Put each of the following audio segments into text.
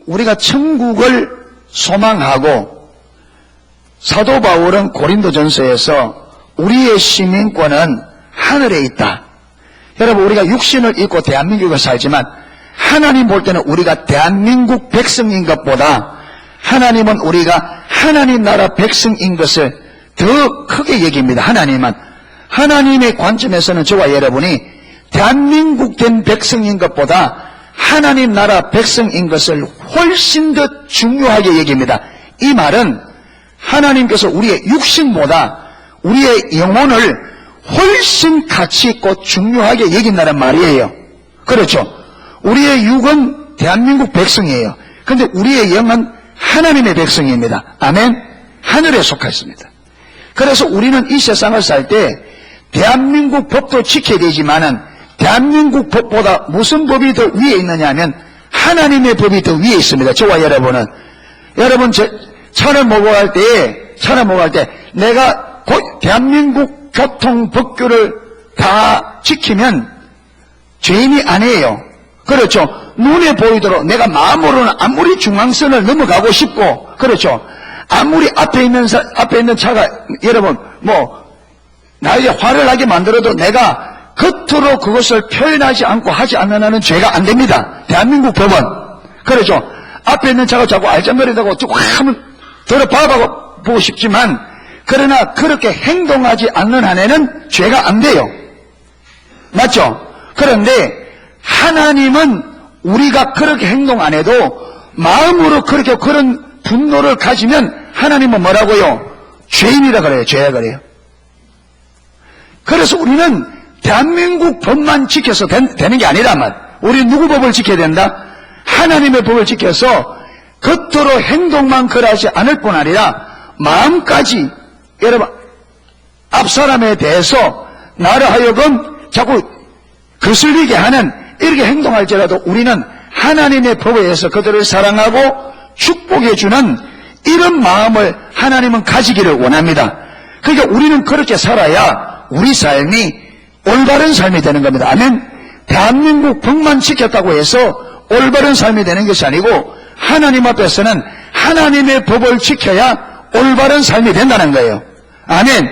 우리가 천국을 소망하고 사도 바울은 고린도전서에서 우리의 시민권은 하늘에 있다. 여러분, 우리가 육신을 입고 대한민국에 살지만 하나님 볼 때는 우리가 대한민국 백성인 것보다 하나님은 우리가 하나님 나라 백성인 것을 더 크게 여깁니다. 하나님의 관점에서는 저와 여러분이 대한민국 된 백성인 것보다 하나님 나라 백성인 것을 훨씬 더 중요하게 여깁니다. 이 말은 하나님께서 우리의 육신보다 우리의 영혼을 훨씬 가치 있고 중요하게 여긴다는 말이에요. 그렇죠? 우리의 육은 대한민국 백성이에요. 그런데 우리의 영은 하나님의 백성입니다. 아멘? 하늘에 속하였습니다. 그래서 우리는 이 세상을 살 때 대한민국 법도 지켜야 되지만은 대한민국 법보다 무슨 법이 더 위에 있느냐 하면 하나님의 법이 더 위에 있습니다. 저와 여러분은. 여러분, 차를 몰고 갈 때 내가 대한민국 교통법규를 다 지키면 죄인이 아니에요. 그렇죠? 눈에 보이도록 내가 마음으로는 아무리 중앙선을 넘어가고 싶고, 그렇죠? 아무리 앞에 있는 차가, 여러분, 나에게 화를 나게 만들어도 내가 겉으로 그것을 표현하지 않고 하지 않는 한은 죄가 안 됩니다. 대한민국 법은. 그렇죠? 앞에 있는 차가 자꾸 알짱거리다고 쭉 한번 들어봐보고 싶지만, 그러나 그렇게 행동하지 않는 한에는 죄가 안 돼요. 맞죠? 그런데 하나님은 우리가 그렇게 행동 안 해도 마음으로 그런 분노를 가지면 하나님은 뭐라고요? 죄인이라 그래요. 죄라 그래요. 그래서 우리는 대한민국 법만 지켜서 되는 게 아니란 우리 누구 법을 지켜야 된다? 하나님의 법을 지켜서 겉으로 행동만 그러하지 않을 뿐 아니라 마음까지, 여러분, 앞사람에 대해서 나를 하여금 자꾸 거슬리게 하는 이렇게 행동할지라도 우리는 하나님의 법에 의해서 그들을 사랑하고 축복해주는 이런 마음을 하나님은 가지기를 원합니다. 그러니까 우리는 그렇게 살아야 우리 삶이 올바른 삶이 되는 겁니다. 아멘. 대한민국 법만 지켰다고 해서 올바른 삶이 되는 것이 아니고 하나님 앞에서는 하나님의 법을 지켜야 올바른 삶이 된다는 거예요. 아멘.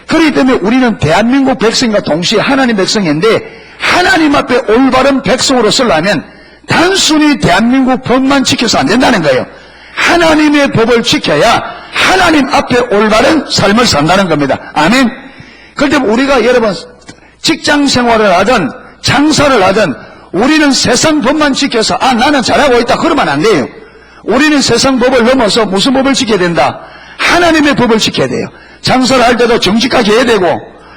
그렇기 때문에 우리는 대한민국 백성과 동시에 하나님 백성인데 하나님 앞에 올바른 백성으로 쓰려면 단순히 대한민국 법만 지켜서 안 된다는 거예요. 하나님의 법을 지켜야 하나님 앞에 올바른 삶을 산다는 겁니다. 아멘. 그런데 우리가 여러분 직장 생활을 하든 장사를 하든 우리는 세상 법만 지켜서 나는 잘하고 있다 그러면 안 돼요. 우리는 세상 법을 넘어서 무슨 법을 지켜야 된다? 하나님의 법을 지켜야 돼요. 장사를 할 때도 정직하게 해야 되고,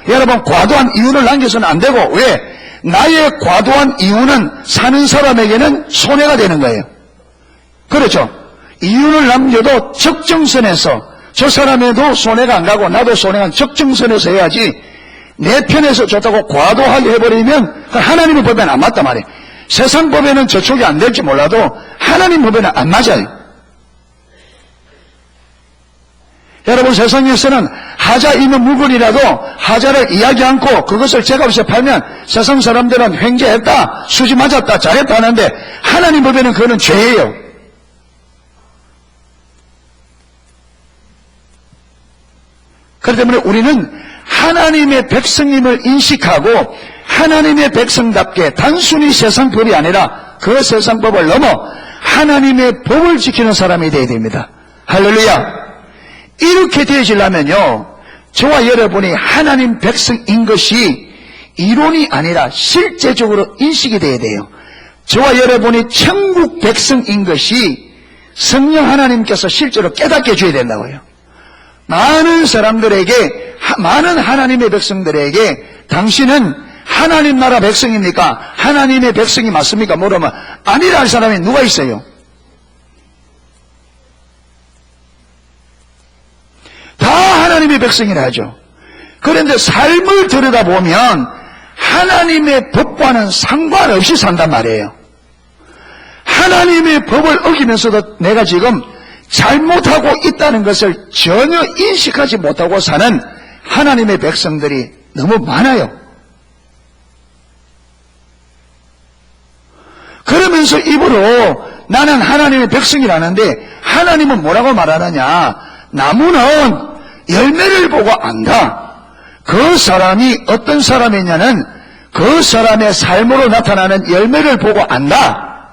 여러분 과도한 이윤을 남겨서는 안 되고, 왜? 나의 과도한 이윤은 사는 사람에게는 손해가 되는 거예요. 그렇죠? 이윤을 남겨도 적정선에서 저 사람에도 손해가 안 가고 나도 손해가 안 적정선에서 해야지 내 편에서 좋다고 과도하게 해버리면 하나님의 법에는 안 맞단 말이에요. 세상 법에는 저촉이 안 될지 몰라도 하나님 법에는 안 맞아요. 여러분 세상에서는 하자 있는 물건이라도 하자를 이야기 않고 그것을 제값에 팔면 세상 사람들은 횡재했다, 수지 맞았다, 잘했다 하는데 하나님 법에는 그거는 죄예요. 그렇기 때문에 우리는 하나님의 백성임을 인식하고 하나님의 백성답게 단순히 세상 법이 아니라 그 세상 법을 넘어 하나님의 법을 지키는 사람이 되어야 됩니다. 할렐루야. 이렇게 되어지려면요, 저와 여러분이 하나님 백성인 것이 이론이 아니라 실제적으로 인식이 되어야 돼요. 저와 여러분이 천국 백성인 것이 성령 하나님께서 실제로 깨닫게 해줘야 된다고요. 많은 사람들에게, 많은 하나님의 백성들에게 당신은 하나님 나라 백성입니까? 하나님의 백성이 맞습니까? 물으면 아니라 할 사람이 누가 있어요? 다 하나님의 백성이라 하죠. 그런데 삶을 들여다보면 하나님의 법과는 상관없이 산단 말이에요. 하나님의 법을 어기면서도 내가 지금 잘못하고 있다는 것을 전혀 인식하지 못하고 사는 하나님의 백성들이 너무 많아요. 그러면서 입으로 나는 하나님의 백성이라는데 하나님은 뭐라고 말하느냐? 나무는 열매를 보고 안다. 그 사람이 어떤 사람이냐는 그 사람의 삶으로 나타나는 열매를 보고 안다.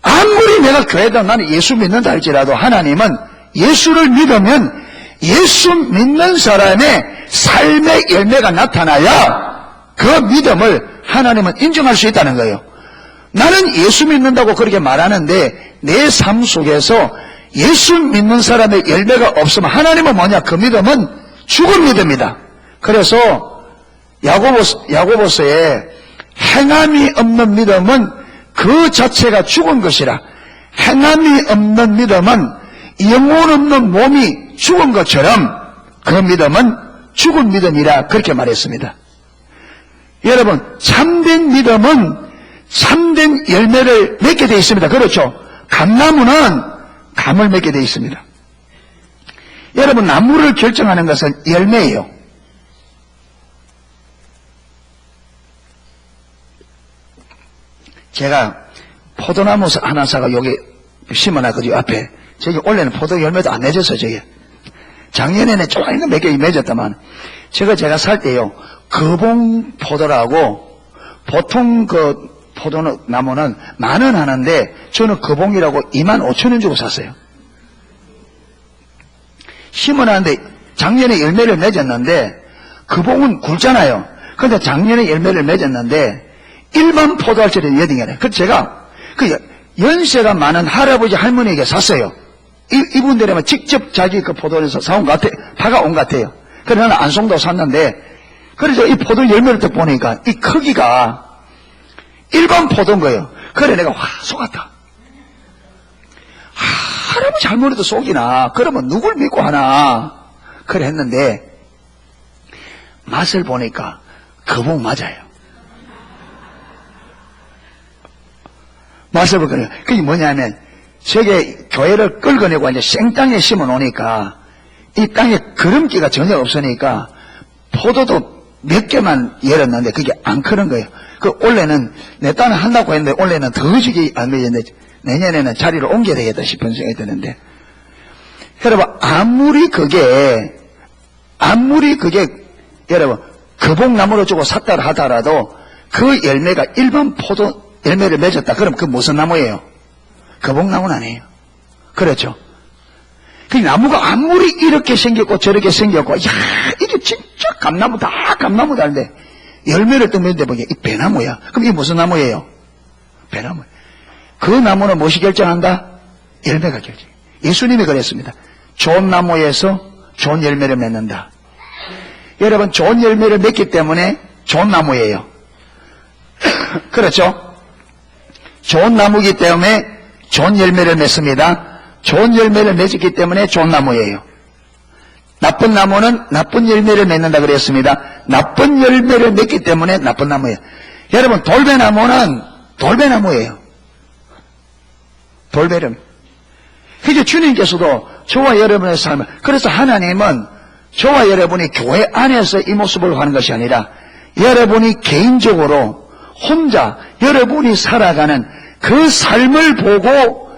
아무리 내가 교회다 나는 예수 믿는다 할지라도 하나님은 예수를 믿으면 예수 믿는 사람의 삶의 열매가 나타나야 그 믿음을 하나님은 인정할 수 있다는 거예요. 나는 예수 믿는다고 그렇게 말하는데 내 삶 속에서 예수 믿는 사람의 열매가 없으면 하나님은 뭐냐? 그 믿음은 죽은 믿음이다. 그래서 야고보서에 행함이 없는 믿음은 그 자체가 죽은 것이라. 행함이 없는 믿음은 영혼 없는 몸이 죽은 것처럼 그 믿음은 죽은 믿음이라 그렇게 말했습니다. 여러분, 참된 믿음은 참된 열매를 맺게 되어 있습니다. 그렇죠? 감나무는 감을 맺게 되어 있습니다. 여러분, 나무를 결정하는 것은 열매예요. 제가 포도나무 하나 사가 여기 심어놨거든요, 앞에. 저기 원래는 포도 열매도 안 맺었어요, 저기. 작년에는 조금 몇 개 맺었다만, 제가 살 때요, 거봉 포도라고, 보통 그 포도나무는 10,000원 하는데, 저는 거봉이라고 25,000원 주고 샀어요. 심어놨는데, 작년에 열매를 맺었는데, 거봉은 굵잖아요. 근데 작년에 열매를 맺었는데, 일반 포도알처럼 여딩이네. 그래서 제가 그 연세가 많은 할아버지 할머니에게 샀어요. 이분들이면 직접 자기 그 포도에서 사온 것 같아, 파가온 것 같아요. 그래서 나는 안송도 샀는데, 그래서 이 포도 열매를 딱 보니까 이 크기가 일반 포도인 거예요. 그래 내가 와 속았다. 할아버지 할머니도 속이나? 그러면 누굴 믿고 하나? 그래 했는데 맛을 보니까 거봉 맞아요. 맛을 보니까 그게 뭐냐면 저게 교회를 끌어내고 이제 생땅에 심어 놓으니까 이 땅에 기름기가 전혀 없으니까 포도도 몇 개만 열었는데 그게 안 크는 거예요. 그 올해는 내 딸은 한다고 했는데 올해는 더 지기 안 되는데 내년에는 자리를 옮겨야 되겠다 싶은 생각이 드는데, 여러분 아무리 그게 여러분 거봉나무로 주고 샀다 하더라도 그 열매가 일반 포도 열매를 맺었다. 그럼 그 무슨 나무예요? 거봉나무는 아니에요. 그렇죠? 그 나무가 아무리 이렇게 생겼고 저렇게 생겼고, 야 이게 진짜 감나무다 하는데 열매를 또 맺는데 보니까 이 배나무야. 그럼 이게 무슨 나무예요? 배나무. 그 나무는 무엇이 결정한다? 열매가 결정. 예수님이 그랬습니다. 좋은 나무에서 좋은 열매를 맺는다. 여러분 좋은 열매를 맺기 때문에 좋은 나무예요. 그렇죠? 좋은 나무이기 때문에 좋은 열매를 맺습니다. 좋은 열매를 맺었기 때문에 좋은 나무예요. 나쁜 나무는 나쁜 열매를 맺는다 그랬습니다. 나쁜 열매를 맺기 때문에 나쁜 나무예요. 여러분 돌배나무는 돌배나무예요. 돌배름. 그래서 주님께서도 저와 여러분의 삶을, 그래서 하나님은 저와 여러분이 교회 안에서 이 모습을 하는 것이 아니라 여러분이 개인적으로 혼자 여러분이 살아가는 그 삶을 보고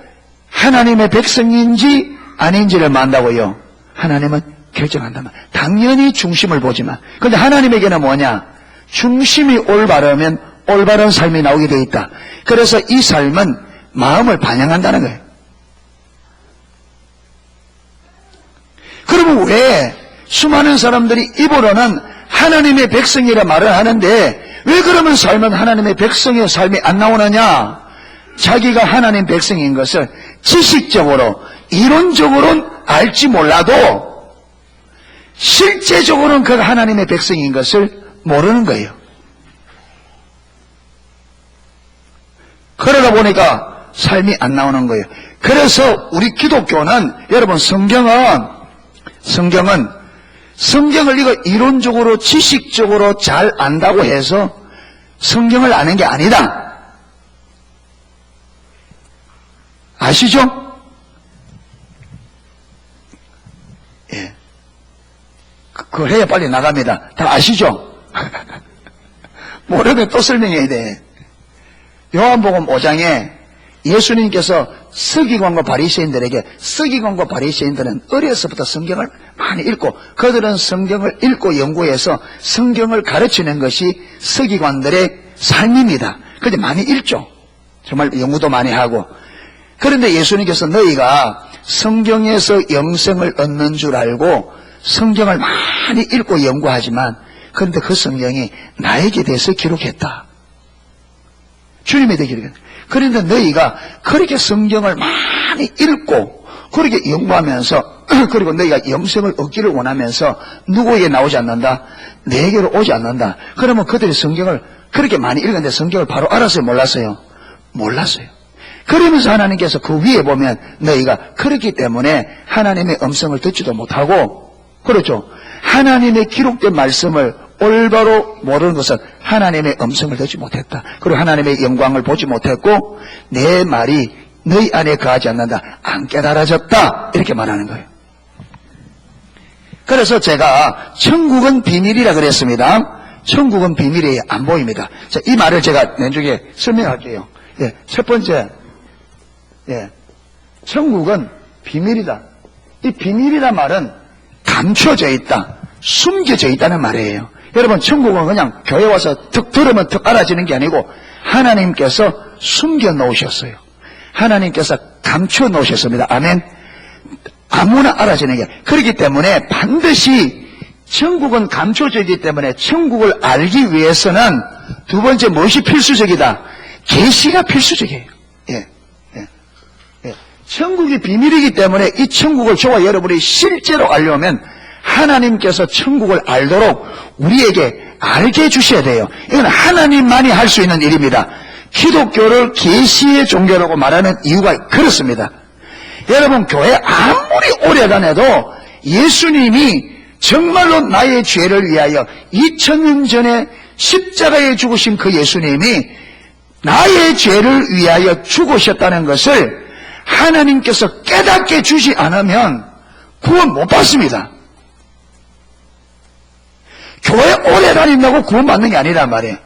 하나님의 백성인지 아닌지를 만다고요. 하나님은 결정한다면 당연히 중심을 보지만, 그런데 하나님에게는 뭐냐? 중심이 올바르면 올바른 삶이 나오게 되어 있다. 그래서 이 삶은 마음을 반영한다는 거예요. 그러면 왜 수많은 사람들이 입으로는 하나님의 백성이라 말을 하는데 왜 그러면 삶은 하나님의 백성의 삶이 안 나오느냐? 자기가 하나님 백성인 것을 지식적으로 이론적으로는 알지 몰라도 실제적으로는 그가 하나님의 백성인 것을 모르는 거예요. 그러다 보니까 삶이 안 나오는 거예요. 그래서 우리 기독교는, 여러분 성경을 이거 이론적으로 지식적으로 잘 안다고 해서 성경을 아는 게 아니다. 아시죠? 예. 그걸 해야 빨리 나갑니다. 다 아시죠? 모르면 또 설명해야 돼. 요한복음 5장에 예수님께서 서기관과 바리새인들에게, 서기관과 바리새인들은 어려서부터 성경을 많이 읽고 그들은 성경을 읽고 연구해서 성경을 가르치는 것이 서기관들의 삶입니다. 그런데 많이 읽죠. 정말 연구도 많이 하고. 그런데 예수님께서 너희가 성경에서 영생을 얻는 줄 알고 성경을 많이 읽고 연구하지만 그런데 그 성경이 나에게 대해서 기록했다. 주님에 대해 기록했다. 그런데 너희가 그렇게 성경을 많이 읽고 그렇게 연구하면서 그리고 너희가 영생을 얻기를 원하면서 누구에게 나오지 않는다? 내게로 오지 않는다. 그러면 그들이 성경을 그렇게 많이 읽었는데 성경을 바로 알았어요? 몰랐어요? 몰랐어요. 그러면서 하나님께서 그 위에 보면 너희가 그렇기 때문에 하나님의 음성을 듣지도 못하고, 그렇죠? 하나님의 기록된 말씀을 올바로 모르는 것은 하나님의 음성을 듣지 못했다. 그리고 하나님의 영광을 보지 못했고 내 말이 너희 안에 거하지 않는다. 안 깨달아졌다. 이렇게 말하는 거예요. 그래서 제가 천국은 비밀이라 그랬습니다. 천국은 비밀이 안 보입니다. 자, 이 말을 제가 나중에 설명할게요. 예, 첫 번째, 예, 천국은 비밀이다. 이 비밀이란 말은 감춰져 있다, 숨겨져 있다는 말이에요. 여러분, 천국은 그냥 교회 와서 툭 들으면 툭 알아지는 게 아니고 하나님께서 숨겨 놓으셨어요. 하나님께서 감춰 놓으셨습니다. 아멘. 아무나 알아지는 게. 그렇기 때문에 반드시 천국은 감춰져 있기 때문에 천국을 알기 위해서는 두 번째 무엇이 필수적이다? 계시가 필수적이에요. 예, 예, 예. 천국이 비밀이기 때문에 이 천국을 저와 여러분이 실제로 알려면 하나님께서 천국을 알도록 우리에게 알게 해주셔야 돼요. 이건 하나님만이 할 수 있는 일입니다. 기독교를 계시의 종교라고 말하는 이유가 그렇습니다. 여러분, 교회 아무리 오래 다녀도 예수님이 정말로 나의 죄를 위하여 2000년 전에 십자가에 죽으신 그 예수님이 나의 죄를 위하여 죽으셨다는 것을 하나님께서 깨닫게 주지 않으면 구원 못 받습니다. 교회 오래 다닌다고 구원받는 게 아니란 말이에요.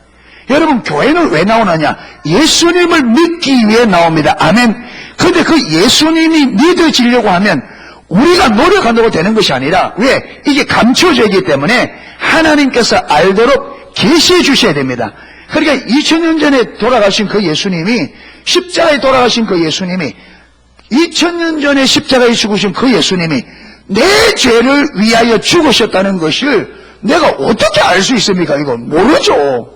여러분, 교회는 왜 나오느냐? 예수님을 믿기 위해 나옵니다. 아멘. 그런데 그 예수님이 믿어지려고 하면 우리가 노력한다고 되는 것이 아니라, 왜? 이게 감춰져 있기 때문에 하나님께서 알도록 계시해 주셔야 됩니다. 그러니까 2000년 전에 돌아가신 그 예수님이, 십자가에 돌아가신 그 예수님이, 2000년 전에 십자가에 죽으신 그 예수님이 내 죄를 위하여 죽으셨다는 것을 내가 어떻게 알 수 있습니까? 이거 모르죠.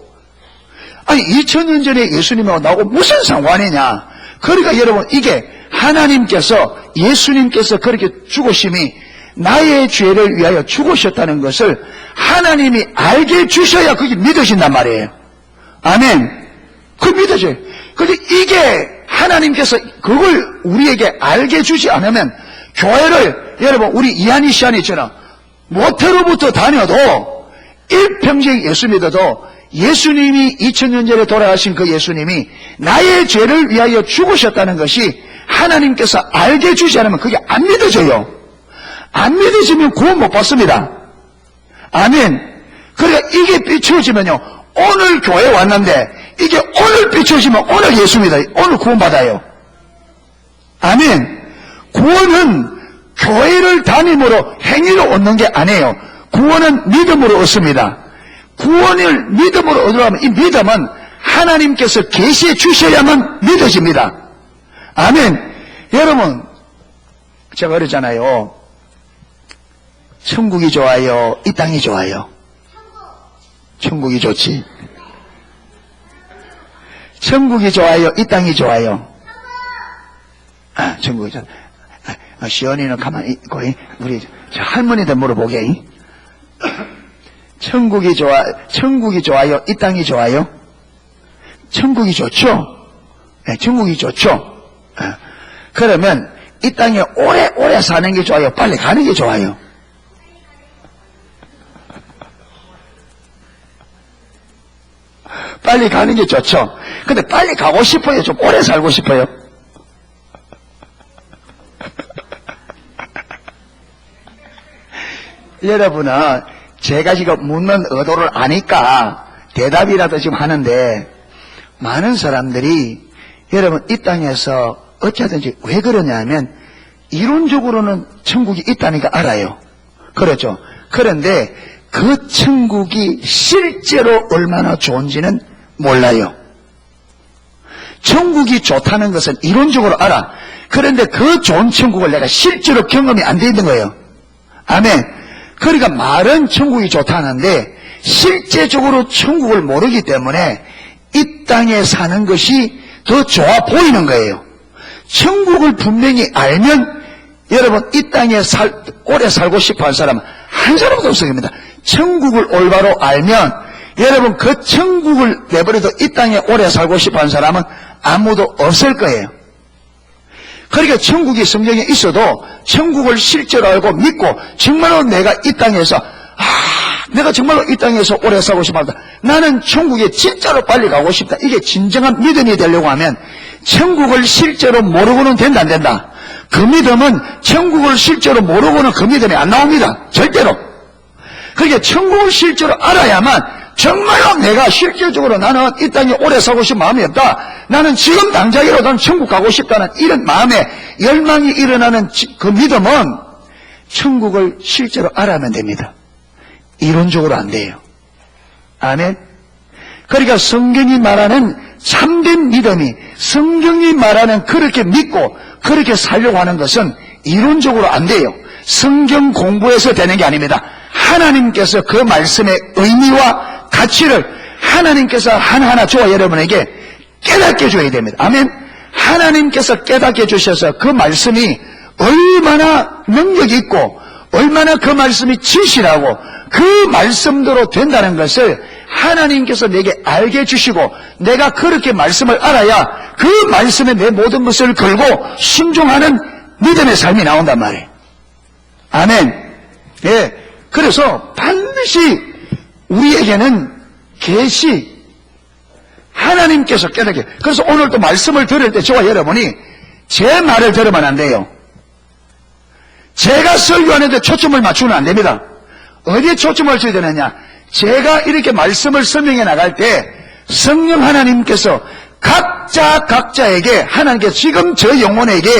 아니, 2000년 전에 예수님하고 나하고 무슨 상관이냐? 그러니까 여러분, 이게 하나님께서, 예수님께서 그렇게 죽으심이 나의 죄를 위하여 죽으셨다는 것을 하나님이 알게 해주셔야 그게 믿어진단 말이에요. 아멘. 그게 믿어져요. 근데 이게 하나님께서 그걸 우리에게 알게 해주지 않으면 교회를, 여러분, 우리 이한희 씨안이처럼 모태로부터 다녀도 일평생 예수 믿어도 예수님이 2000년 전에 돌아가신 그 예수님이 나의 죄를 위하여 죽으셨다는 것이 하나님께서 알게 해주지 않으면 그게 안 믿어져요. 안 믿어지면 구원 못 받습니다. 아멘. 그러니까 이게 비춰지면요, 오늘 교회 왔는데 이게 오늘 비춰지면 오늘 예수 믿어요. 오늘 구원 받아요. 아멘. 구원은 교회를 다님으로 행위로 얻는 게 아니에요. 구원은 믿음으로 얻습니다. 구원을 믿음으로 얻으려면 이 믿음은 하나님께서 계시해 주셔야만 믿어집니다. 아멘. 여러분, 제가 그러잖아요. 천국이 좋아요? 이 땅이 좋아요? 천국이 좋지. 천국이 좋아요? 이 땅이 좋아요? 아, 천국이 좋아요. 시연이는 가만히 있고, 우리 할머니들 물어보게. 천국이 좋아요? 이 땅이 좋아요? 천국이 좋죠? 네, 천국이 좋죠? 그러면 이 땅에 오래 사는 게 좋아요? 빨리 가는 게 좋아요? 빨리 가는 게 좋죠? 근데 빨리 가고 싶어요? 좀 오래 살고 싶어요? 여러분은 제가 지금 묻는 의도를 아니까 대답이라도 지금 하는데, 많은 사람들이 여러분, 이 땅에서 어찌하든지 왜 그러냐면 이론적으로는 천국이 있다니까 알아요. 그렇죠. 그런데 그 천국이 실제로 얼마나 좋은지는 몰라요. 천국이 좋다는 것은 이론적으로 알아. 그런데 그 좋은 천국을 내가 실제로 경험이 안 돼 있는 거예요. 아멘. 그러니까 말은 천국이 좋다는데 실제적으로 천국을 모르기 때문에 이 땅에 사는 것이 더 좋아 보이는 거예요. 천국을 분명히 알면 여러분, 이 땅에 오래 살고 싶어 한 사람은 한 사람도 없을 겁니다. 천국을 올바로 알면 여러분, 그 천국을 내버려도 이 땅에 오래 살고 싶어 한 사람은 아무도 없을 거예요. 그러니까 천국이 성경에 있어도 천국을 실제로 알고 믿고 정말로 내가 이 땅에서 내가 정말로 이 땅에서 오래 살고 싶다. 나는 천국에 진짜로 빨리 가고 싶다. 이게 진정한 믿음이 되려고 하면 천국을 실제로 모르고는 된다 안 된다. 그 믿음은 천국을 실제로 모르고는 그 믿음이 안 나옵니다. 절대로. 그러니까 천국을 실제로 알아야만 정말로 내가 실질적으로 나는 이 땅에 오래 살고 싶은 마음이 없다. 나는 지금 당장이라도 난 천국 가고 싶다는 이런 마음에 열망이 일어나는 그 믿음은 천국을 실제로 알아야만 됩니다. 이론적으로 안 돼요. 아멘. 그러니까 성경이 말하는 참된 믿음이 성경이 말하는 그렇게 믿고 그렇게 살려고 하는 것은 이론적으로 안 돼요. 성경 공부해서 되는 게 아닙니다. 하나님께서 그 말씀의 의미와 가치를 하나님께서 하나하나 저와 여러분에게 깨닫게 줘야 됩니다. 아멘. 하나님께서 깨닫게 주셔서 그 말씀이 얼마나 능력이 있고 얼마나 그 말씀이 진실하고 그 말씀대로 된다는 것을 하나님께서 내게 알게 해주시고 내가 그렇게 말씀을 알아야 그 말씀에 내 모든 것을 걸고 순종하는 믿음의 삶이 나온단 말이에요. 아멘. 예. 그래서 반드시 우리에게는 계시 하나님께서 깨닫게. 그래서 오늘 또 말씀을 들을 때 저와 여러분이 제 말을 들으면 안 돼요. 제가 설교하는데 초점을 맞추면 안 됩니다. 어디에 초점을 줘야 되느냐? 제가 이렇게 말씀을 설명해 나갈 때 성령 하나님께서 각자에게 하나님께서 지금 저 영혼에게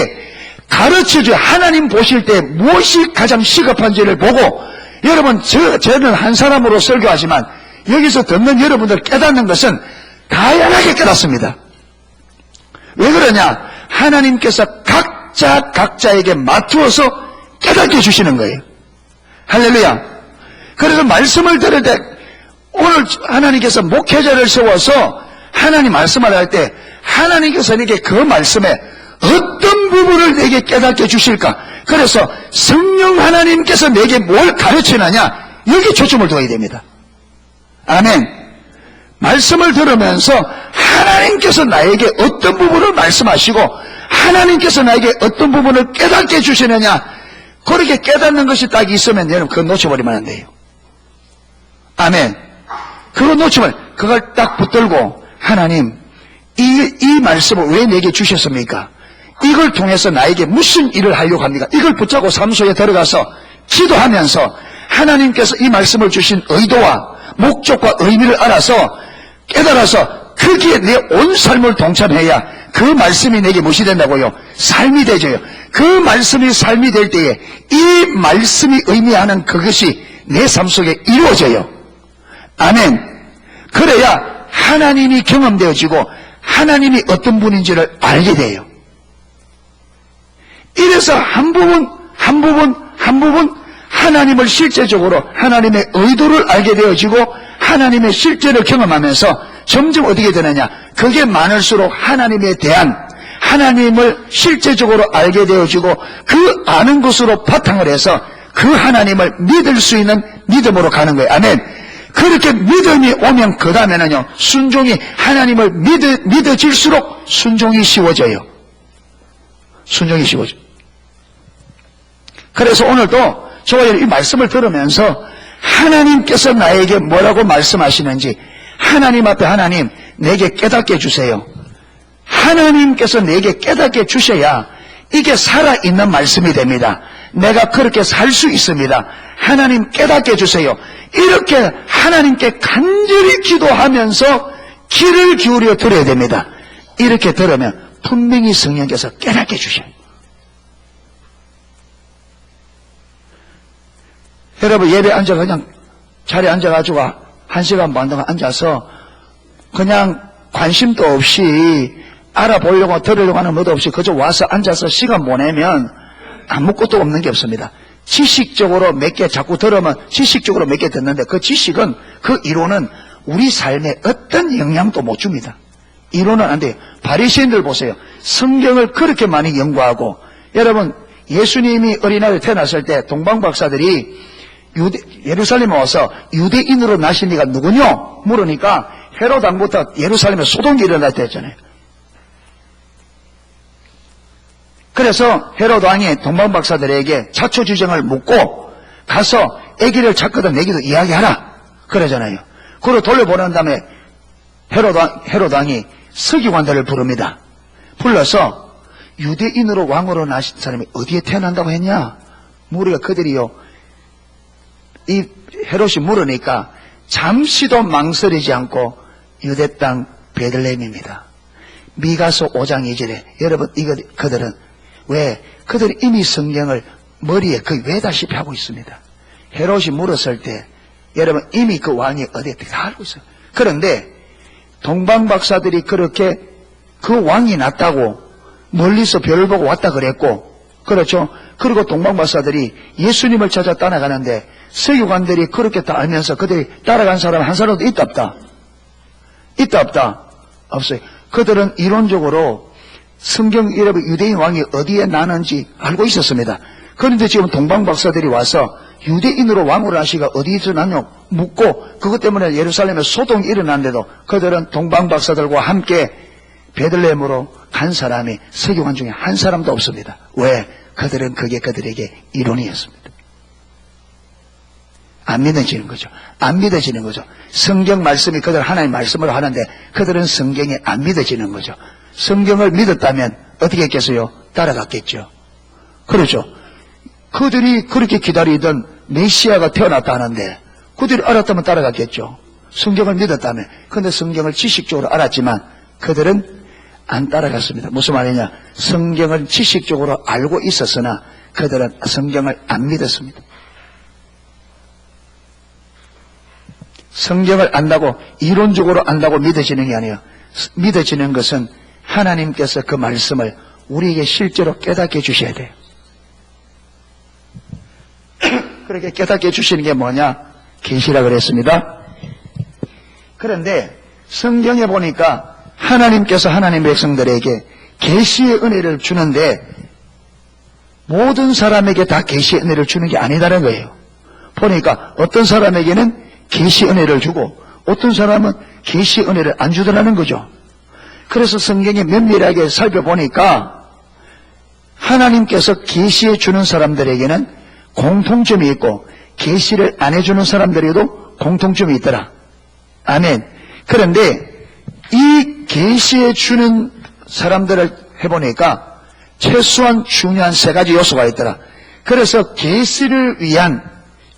가르쳐줘야 하나님 보실 때 무엇이 가장 시급한지를 보고 여러분 저는 한 사람으로 설교하지만 여기서 듣는 여러분들 깨닫는 것은 다양하게 깨닫습니다. 왜 그러냐? 하나님께서 각자에게 맞추어서 깨닫게 주시는 거예요. 할렐루야. 그래서 말씀을 들을 때 오늘 하나님께서 목회자를 세워서 하나님 말씀을 할 때 하나님께서 내게 그 말씀에 어떤 부분을 내게 깨닫게 주실까? 그래서 성령 하나님께서 내게 뭘 가르치느냐? 여기 초점을 둬야 됩니다. 아멘. 말씀을 들으면서 하나님께서 나에게 어떤 부분을 말씀하시고 하나님께서 나에게 어떤 부분을 깨닫게 주시느냐? 그렇게 깨닫는 것이 딱 있으면 여러분 그거 놓쳐버리면 안 돼요. 아멘. 그거 놓치면 그걸 딱 붙들고 하나님 이 말씀을 왜 내게 주셨습니까? 이걸 통해서 나에게 무슨 일을 하려고 합니까? 이걸 붙잡고 삶 속에 들어가서 기도하면서 하나님께서 이 말씀을 주신 의도와 목적과 의미를 알아서 깨달아서 거기에 내 온 삶을 동참해야 그 말씀이 내게 무엇이 된다고요? 삶이 되져요. 그 말씀이 삶이 될 때에 이 말씀이 의미하는 그것이 내 삶 속에 이루어져요. 아멘. 그래야 하나님이 경험되어지고 하나님이 어떤 분인지를 알게 돼요. 이래서 한 부분 하나님을 실제적으로 하나님의 의도를 알게 되어지고 하나님의 실제를 경험하면서 점점 어떻게 되느냐? 그게 많을수록 하나님에 대한 하나님을 실제적으로 알게 되어지고 그 아는 것으로 바탕을 해서 그 하나님을 믿을 수 있는 믿음으로 가는 거예요. 아멘. 그렇게 믿음이 오면 그 다음에는요 순종이 하나님을 믿어질수록 순종이 쉬워져요. 순종이 쉬워져. 그래서 오늘도 저와 이 말씀을 들으면서 하나님께서 나에게 뭐라고 말씀하시는지 하나님 앞에 하나님 내게 깨닫게 해주세요. 하나님께서 내게 깨닫게 주셔야 이게 살아있는 말씀이 됩니다. 내가 그렇게 살 수 있습니다. 하나님 깨닫게 해주세요. 이렇게 하나님께 간절히 기도하면서 귀를 기울여 들어야 됩니다. 이렇게 들으면 분명히 성령께서 깨닫게 해주셔요. 여러분 예배 앉아 그냥 자리에 앉아가지고 1시간 반 동안 앉아서 그냥 관심도 없이 알아보려고 들으려고 하는 것도 없이 그저 와서 앉아서 시간 보내면 아무것도 없는 게 없습니다. 지식적으로 몇 개 자꾸 들으면 지식적으로 몇 개 듣는데 그 지식은 그 이론은 우리 삶에 어떤 영향도 못 줍니다. 이론은 안 돼요. 바리새인들 보세요. 성경을 그렇게 많이 연구하고 여러분 예수님이 어린아이로 태어났을 때 동방박사들이 예루살렘에 와서 유대인으로 나신 이가 누구냐 물으니까 헤롯 왕부터 예루살렘에 소동이 일어났다 했잖아요. 그래서 헤롯 왕이 동방박사들에게 자초지정을 묻고 가서 아기를 찾거든 아기도 이야기하라 그러잖아요. 그리고 돌려보낸 다음에 헤롯 왕이 서기관들을 부릅니다. 불러서 유대인으로 왕으로 나신 사람이 어디에 태어난다고 했냐? 우리가 그들이요 이 헤롯이 물으니까 잠시도 망설이지 않고 유대 땅 베들레헴입니다. 미가서 5장 2절에 여러분 그들은 왜? 그들이 이미 성경을 머리에 거의 외다시피 하고 있습니다. 헤롯이 물었을 때 여러분 이미 그 왕이 어디에 다 알고 있어요. 그런데 동방박사들이 그렇게 그 왕이 났다고 멀리서 별을 보고 왔다 그랬고 그렇죠. 그리고 동방박사들이 예수님을 찾아 따라가는데 서기관들이 그렇게 다 알면서 그들이 따라간 사람 한 사람도 있다 없다? 있다 없다? 없어요. 그들은 이론적으로 성경 여러분 유대인 왕이 어디에 나는지 알고 있었습니다. 그런데 지금 동방박사들이 와서 유대인으로 왕으로 나시가 어디에서 났냐 묻고 그것 때문에 예루살렘에 소동이 일어났는데도 그들은 동방박사들과 함께 베들레헴으로 간 사람이 서기관 중에 한 사람도 없습니다. 왜? 그들은 그게 그들에게 이론이었습니다. 안 믿어지는 거죠. 안 믿어지는 거죠. 성경 말씀이 그들 하나님 말씀으로 하는데 그들은 성경에 안 믿어지는 거죠. 성경을 믿었다면 어떻게 했겠어요? 따라갔겠죠. 그렇죠. 그들이 그렇게 기다리던 메시아가 태어났다 하는데 그들이 알았다면 따라갔겠죠. 성경을 믿었다면. 그런데 성경을 지식적으로 알았지만 그들은 안 따라갔습니다. 무슨 말이냐? 성경을 지식적으로 알고 있었으나 그들은 성경을 안 믿었습니다. 성경을 안다고 이론적으로 안다고 믿어지는 게 아니에요. 믿어지는 것은 하나님께서 그 말씀을 우리에게 실제로 깨닫게 해주셔야 돼요. 그렇게 깨닫게 해주시는 게 뭐냐? 계시라 그랬습니다. 그런데 성경에 보니까 하나님께서 하나님 백성들에게 계시의 은혜를 주는데 모든 사람에게 다 계시의 은혜를 주는 게 아니다라는 거예요. 보니까 어떤 사람에게는 계시의 은혜를 주고 어떤 사람은 계시의 은혜를 안 주더라는 거죠. 그래서 성경에 면밀하게 살펴보니까 하나님께서 계시해 주는 사람들에게는 공통점이 있고 계시를 안 해주는 사람들에게도 공통점이 있더라. 아멘. 그런데 이 계시해 주는 사람들을 해보니까 최소한 중요한 3가지 요소가 있더라. 그래서 계시를 위한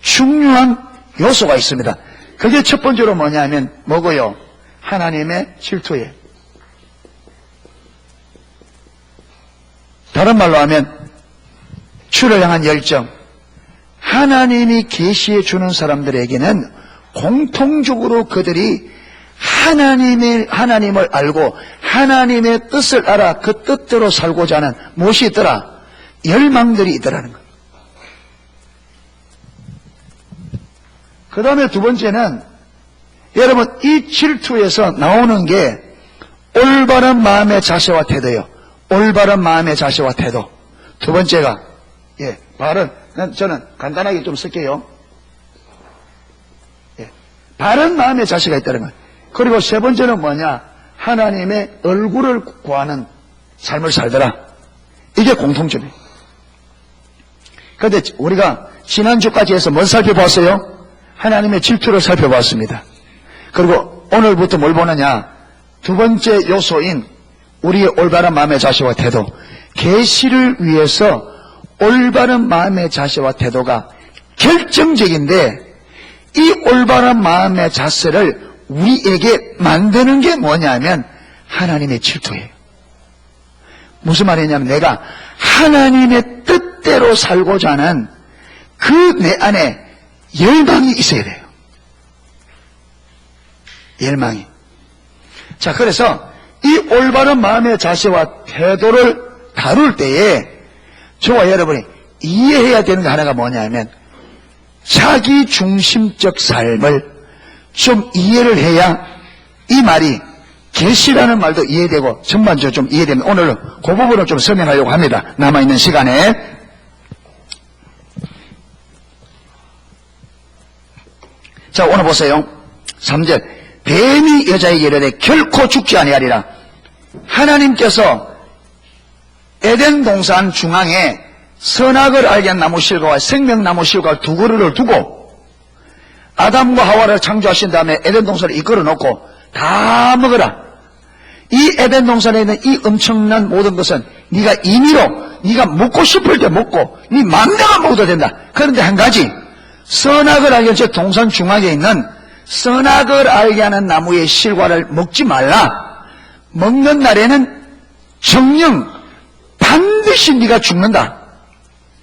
중요한 요소가 있습니다. 그게 첫 번째로 뭐냐면 뭐고요? 하나님의 질투예요. 다른 말로 하면 주를 향한 열정. 하나님이 계시해 주는 사람들에게는 공통적으로 그들이 하나님을 알고 하나님의 뜻을 알아 그 뜻대로 살고자 하는 무엇이 있더라? 열망들이 있더라는 거예요. 그 다음에 두 번째는 여러분 이 질투에서 나오는 게 올바른 마음의 자세와 태도예요. 올바른 마음의 자세와 태도. 두 번째가 저는 간단하게 좀 쓸게요. 바른 마음의 자세가 있다는 거예요. 그리고 세 번째는 뭐냐? 하나님의 얼굴을 구하는 삶을 살더라. 이게 공통점이에요. 그런데 우리가 지난주까지 해서 뭘 살펴봤어요? 하나님의 질투를 살펴봤습니다. 그리고 오늘부터 뭘 보느냐? 두 번째 요소인 우리의 올바른 마음의 자세와 태도. 계시를 위해서 올바른 마음의 자세와 태도가 결정적인데 이 올바른 마음의 자세를 우리에게 만드는 게 뭐냐면 하나님의 질투예요. 무슨 말이냐면 내가 하나님의 뜻대로 살고자 하는 그 내 안에 열망이 있어야 돼요. 열망이. 자, 그래서 이 올바른 마음의 자세와 태도를 다룰 때에 저와 여러분이 이해해야 되는 거 하나가 뭐냐면 자기 중심적 삶을 좀 이해를 해야 이 말이 계시라는 말도 이해되고 전반적으로 좀 이해되면 오늘은 그 부분을 좀 설명하려고 합니다. 남아있는 시간에. 자, 오늘 보세요. 3절. 뱀이 여자에게 이르되 결코 죽지 아니하리라. 하나님께서 에덴 동산 중앙에 선악을 알게 한 나무 실과와 생명나무 실과 두 그루를 두고 아담과 하와를 창조하신 다음에 에덴 동산을 이끌어 놓고 다 먹어라. 이 에덴 동산에 있는 이 엄청난 모든 것은 네가 임의로 네가 먹고 싶을 때 먹고 네 마음대로 먹어도 된다. 그런데 한 가지, 선악을 알게 하는 동산 중앙에 있는 선악을 알게 하는 나무의 실과를 먹지 말라. 먹는 날에는 정령 반드시 네가 죽는다.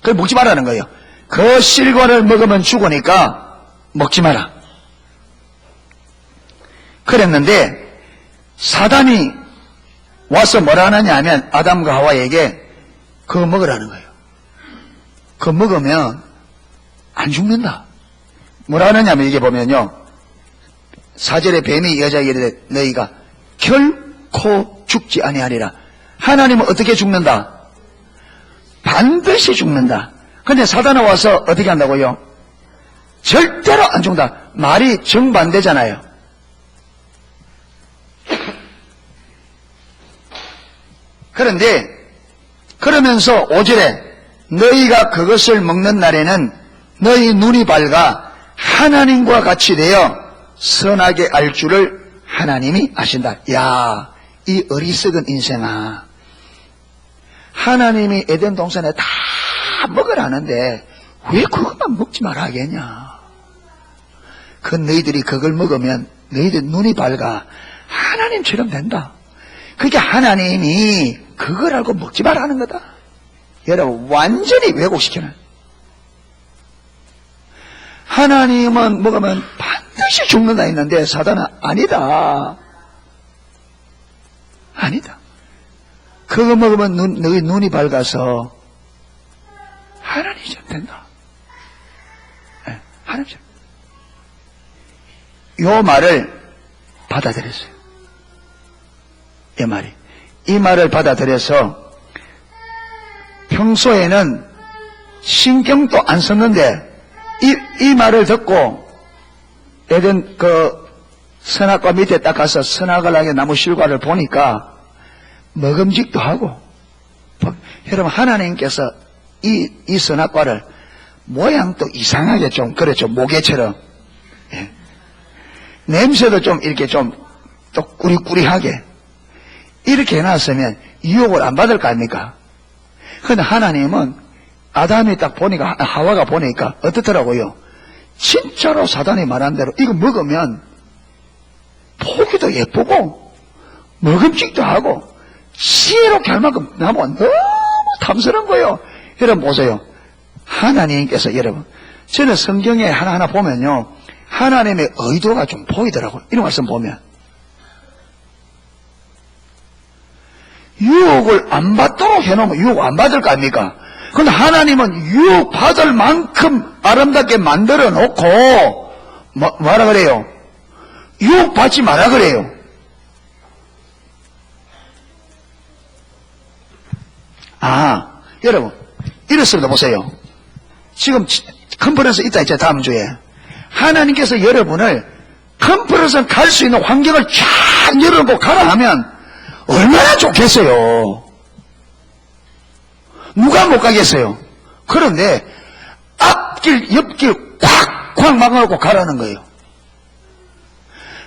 그걸 먹지 말라는 거예요. 그 실과를 먹으면 죽으니까 먹지 마라. 그랬는데 사단이 와서 뭐라 하느냐 하면 아담과 하와에게 그거 먹으라는 거예요. 그거 먹으면 안 죽는다. 뭐라 하느냐면 이게 보면요. 4절에 뱀이 여자에게 이르되 너희가 결코 죽지 아니하리라. 하나님은 어떻게 죽는다? 반드시 죽는다. 근데 사단은 와서 어떻게 한다고요? 절대로 안 죽는다. 말이 정반대잖아요. 그런데 그러면서 5절에 너희가 그것을 먹는 날에는 너희 눈이 밝아 하나님과 같이 되어 선하게 알 줄을 하나님이 아신다. 야, 이 어리석은 인생아. 하나님이 에덴 동산에 다 먹으라는데 왜 그것만 먹지 말아 하겠냐. 그 너희들이 그걸 먹으면 너희들 눈이 밝아 하나님처럼 된다. 그게 하나님이 그걸 알고 먹지 말라는 거다. 여러분 완전히 왜곡시키는. 하나님은 먹으면 반드시 죽는다 했는데 사단은 아니다. 아니다. 그거 먹으면 너희 눈이 밝아서 하나님처럼 된다. 네, 하나님처럼. 요 말을 받아들였어요. 이 말을 받아들여서 평소에는 신경도 안 썼는데 이 말을 듣고 에덴 선악과 밑에 딱 가서 선악을 하게 나무 실과를 보니까 먹음직도 하고. 여러분 하나님께서 이 선악과를 모양도 이상하게 좀 그렇죠. 모개처럼. 예. 냄새도 좀 이렇게 좀 또 꾸리꾸리하게 이렇게 해놨으면 유혹을 안 받을 거 아닙니까? 그런데 하나님은 아담이 딱 보니까 하와가 보니까 어떻더라고요? 진짜로 사단이 말한 대로 이거 먹으면 보기도 예쁘고 먹음직도 하고 지혜롭게 할 만큼 나보고 너무 탐스러운 거예요. 여러분 보세요. 하나님께서 여러분 저는 성경에 하나하나 보면요 하나님의 의도가 좀 보이더라고요. 이런 말씀 보면 유혹을 안 받도록 해놓으면 유혹 안 받을 거 아닙니까? 그런데 하나님은 유혹 받을 만큼 아름답게 만들어 놓고 뭐라 그래요? 유혹 받지 마라 그래요. 여러분 이렇습니다. 보세요. 지금 컨퍼런스 있다 했죠. 다음 주에 하나님께서 여러분을 컨퍼런스 갈 수 있는 환경을 쫙 열어놓고 가라 하면 얼마나 좋겠어요. 누가 못 가겠어요. 그런데 앞길 옆길 꽉꽉 막아놓고 가라는 거예요.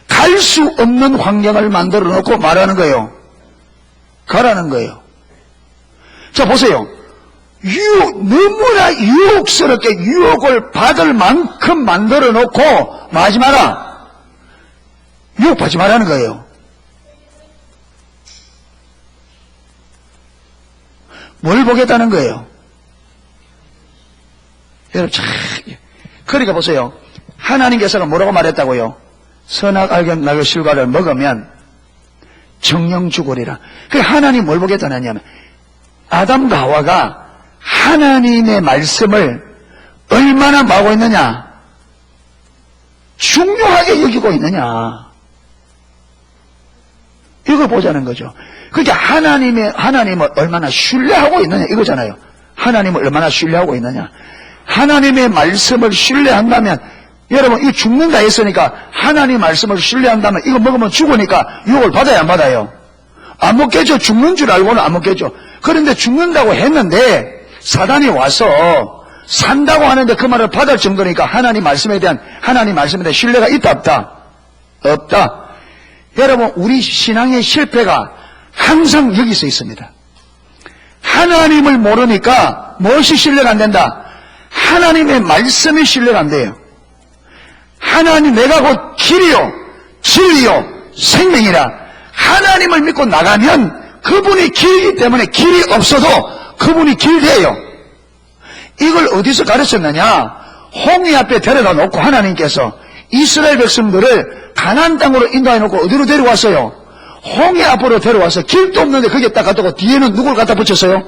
갈 수 없는 환경을 만들어 놓고 말하는 거예요. 가라는 거예요. 자 보세요. 너무나 유혹스럽게 유혹을 받을 만큼 만들어 놓고 뭐 하지 마라. 유혹받지 말라는 거예요. 뭘 보겠다는 거예요? 여러분, 그러니까 보세요. 하나님께서는 뭐라고 말했다고요? 선악 알게 실과를 먹으면 정령 죽으리라. 그 하나님 뭘 보겠다는 냐면 아담과 하와가 하나님의 말씀을 얼마나 뭐하고 있느냐? 중요하게 여기고 있느냐? 이걸 보자는 거죠. 그러니까 하나님을 얼마나 신뢰하고 있느냐 이거잖아요. 하나님을 얼마나 신뢰하고 있느냐. 하나님의 말씀을 신뢰한다면, 여러분 이 죽는다 했으니까 하나님 말씀을 신뢰한다면 이거 먹으면 죽으니까 유혹을 받아야 안 받아요? 안 먹겠죠. 죽는 줄 알고는 안 먹겠죠. 그런데 죽는다고 했는데 사단이 와서 산다고 하는데 그 말을 받을 정도니까 하나님 말씀에 대한 신뢰가 있다 없다? 없다. 여러분 우리 신앙의 실패가 항상 여기서 있습니다. 하나님을 모르니까 무엇이 신뢰가 안 된다? 하나님의 말씀이 신뢰가 안 돼요. 하나님 내가 곧 길이요 진리요 생명이라. 하나님을 믿고 나가면 그분이 길이기 때문에 길이 없어도 그분이 길대요. 이걸 어디서 가르쳤느냐? 홍해 앞에 데려다 놓고 하나님께서 이스라엘 백성들을 가나안 땅으로 인도해 놓고 어디로 데려왔어요? 홍해 앞으로 데려와서 길도 없는데 거기에 딱 갖다 놓고 뒤에는 누굴 갖다 붙였어요?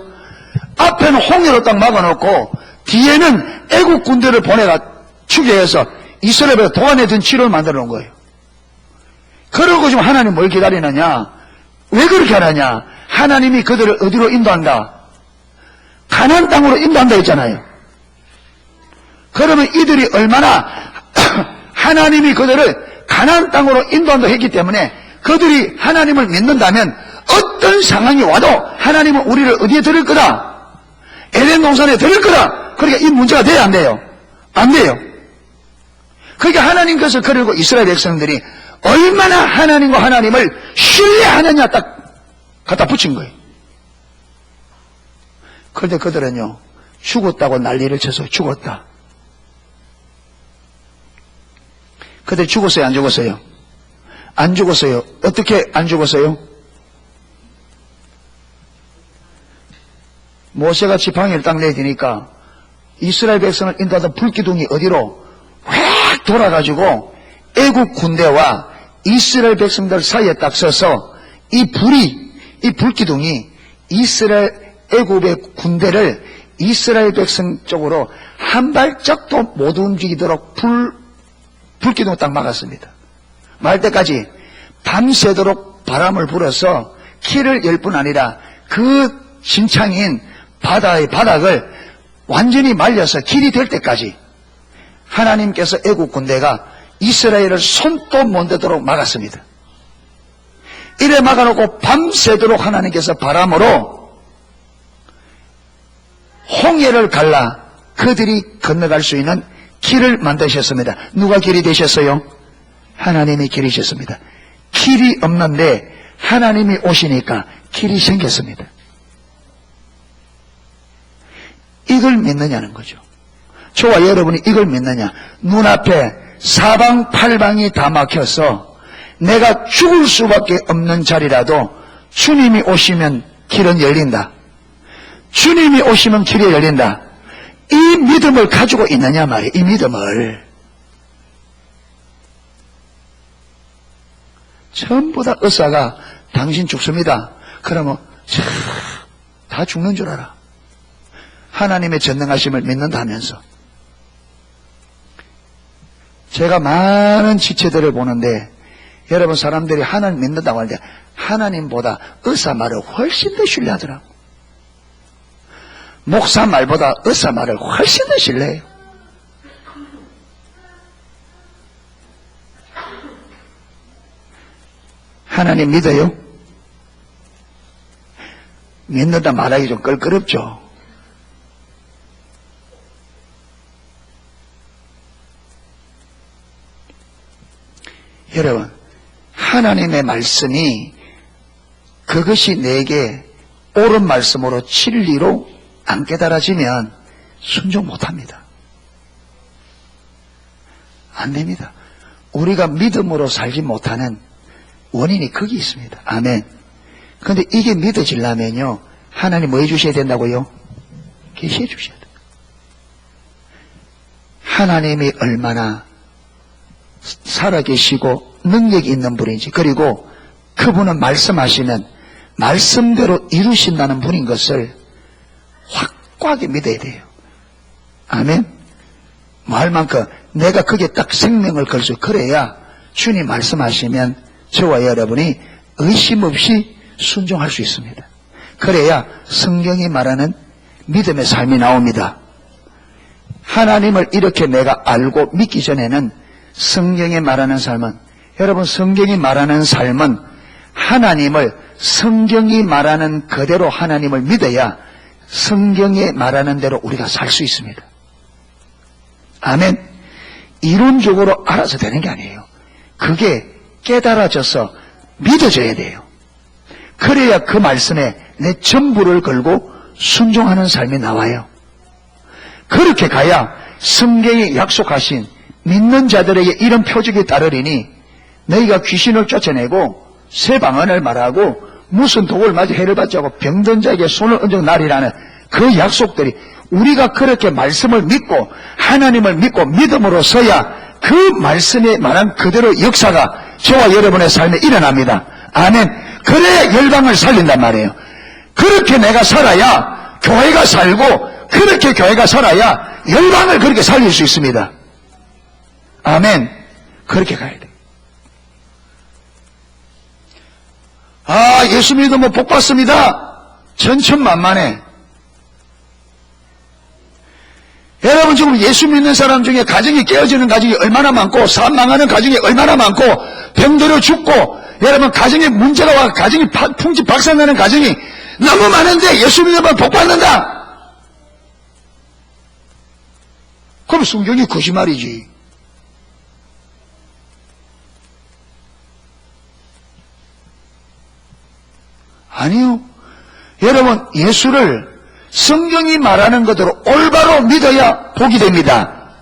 앞에는 홍해로 딱 막아놓고 뒤에는 애국 군대를 보내가 추계해서 이스라엘에 도안에 든 치료를 만들어 놓은 거예요. 그러고 지금 하나님 뭘 기다리느냐? 왜 그렇게 하느냐? 하나님이 그들을 어디로 인도한다? 가나안 땅으로 인도한다 했잖아요. 그러면 이들이 얼마나 하나님이 그들을 가나안 땅으로 인도한다 했기 때문에 그들이 하나님을 믿는다면 어떤 상황이 와도 하나님은 우리를 어디에 들을 거다? 에덴 동산에 들을 거다. 그러니까 이 문제가 돼야 안 돼요? 안 돼요. 그러니까 하나님께서 그리고 이스라엘 백성들이 얼마나 하나님과 하나님을 신뢰하느냐 딱 갖다 붙인 거예요. 그런데 그들은요 죽었다고 난리를 쳐서 죽었다. 그들 죽었어요? 안 죽었어요? 안 죽었어요. 어떻게 안 죽었어요? 모세가 지팡이를 딱 내디니까 이스라엘 백성을 인도하던 불기둥이 어디로 확 돌아가지고 애국 군대와 이스라엘 백성들 사이에 딱 서서 이 불기둥이 이스라엘 애국의 군대를 이스라엘 백성 쪽으로 한 발짝도 못 움직이도록 불기둥을 딱 막았습니다. 말 때까지 밤새도록 바람을 불어서 키를 열 뿐 아니라 그 진창인 바다의 바닥을 완전히 말려서 길이 될 때까지 하나님께서 애국 군대가 이스라엘을 손도 못 대도록 막았습니다. 이래 막아놓고 밤새도록 하나님께서 바람으로 홍해를 갈라 그들이 건너갈 수 있는 길을 만드셨습니다. 누가 길이 되셨어요? 하나님이 길이셨습니다. 길이 없는데 하나님이 오시니까 길이 생겼습니다. 이걸 믿느냐는 거죠. 저와 여러분이 이걸 믿느냐? 눈앞에 사방팔방이 다 막혀서 내가 죽을 수밖에 없는 자리라도 주님이 오시면 길은 열린다. 주님이 오시면 길이 열린다. 이 믿음을 가지고 있느냐 말이에요. 이 믿음을. 전부 다 의사가 당신 죽습니다. 그러면 다 죽는 줄 알아. 하나님의 전능하심을 믿는다면서. 제가 많은 지체들을 보는데 여러분 사람들이 하나님 믿는다고 하는데 하나님보다 의사 말을 훨씬 더 신뢰하더라고. 목사 말보다 의사 말을 훨씬 더 신뢰해요. 하나님 믿어요? 믿는다 말하기 좀 껄끄럽죠. 여러분, 하나님의 말씀이 그것이 내게 옳은 말씀으로 진리로 안 깨달아지면 순종 못합니다. 안 됩니다. 우리가 믿음으로 살지 못하는 원인이 거기 있습니다. 아멘. 그런데 이게 믿어지려면요 하나님 뭐 해주셔야 된다고요? 계시해 주셔야 돼요. 하나님이 얼마나 살아계시고 능력이 있는 분인지, 그리고 그분은 말씀하시면 말씀대로 이루신다는 분인 것을 확고하게 믿어야 돼요. 아멘. 말 만큼 내가 그게 딱 생명을 걸 수, 그래야 주님 말씀하시면 저와 여러분이 의심 없이 순종할 수 있습니다. 그래야 성경이 말하는 믿음의 삶이 나옵니다. 하나님을 이렇게 내가 알고 믿기 전에는 성경이 말하는 삶은, 여러분 성경이 말하는 삶은 하나님을 성경이 말하는 그대로 하나님을 믿어야 성경이 말하는 대로 우리가 살 수 있습니다. 아멘. 이론적으로 알아서 되는 게 아니에요. 그게 깨달아져서 믿어져야 돼요. 그래야 그 말씀에 내 전부를 걸고 순종하는 삶이 나와요. 그렇게 가야 성경이 약속하신 믿는 자들에게 이런 표적이 따르리니 너희가 귀신을 쫓아내고 새 방언을 말하고 무슨 독을 맞아 해를 받지 않고 병든 자에게 손을 얹어 나리라는 그 약속들이, 우리가 그렇게 말씀을 믿고 하나님을 믿고 믿음으로서야 그 말씀에 말한 그대로 역사가 저와 여러분의 삶에 일어납니다. 아멘. 그래야 열방을 살린단 말이에요. 그렇게 내가 살아야 교회가 살고, 그렇게 교회가 살아야 열방을 그렇게 살릴 수 있습니다. 아멘. 그렇게 가야 돼요. 아, 예수 믿으면 복 받습니다. 천천만만해. 여러분 지금 예수 믿는 사람 중에 가정이 깨어지는 가정이 얼마나 많고, 사업 망하는 가정이 얼마나 많고, 병들어 죽고, 여러분 가정에 문제가 와 가정이 풍지 박산나는 가정이 너무 많은데 예수 믿으면 복 받는다. 그럼 성경이 거짓말이지. 아니요. 여러분 예수를 성경이 말하는 것대로 올바로 믿어야 복이 됩니다.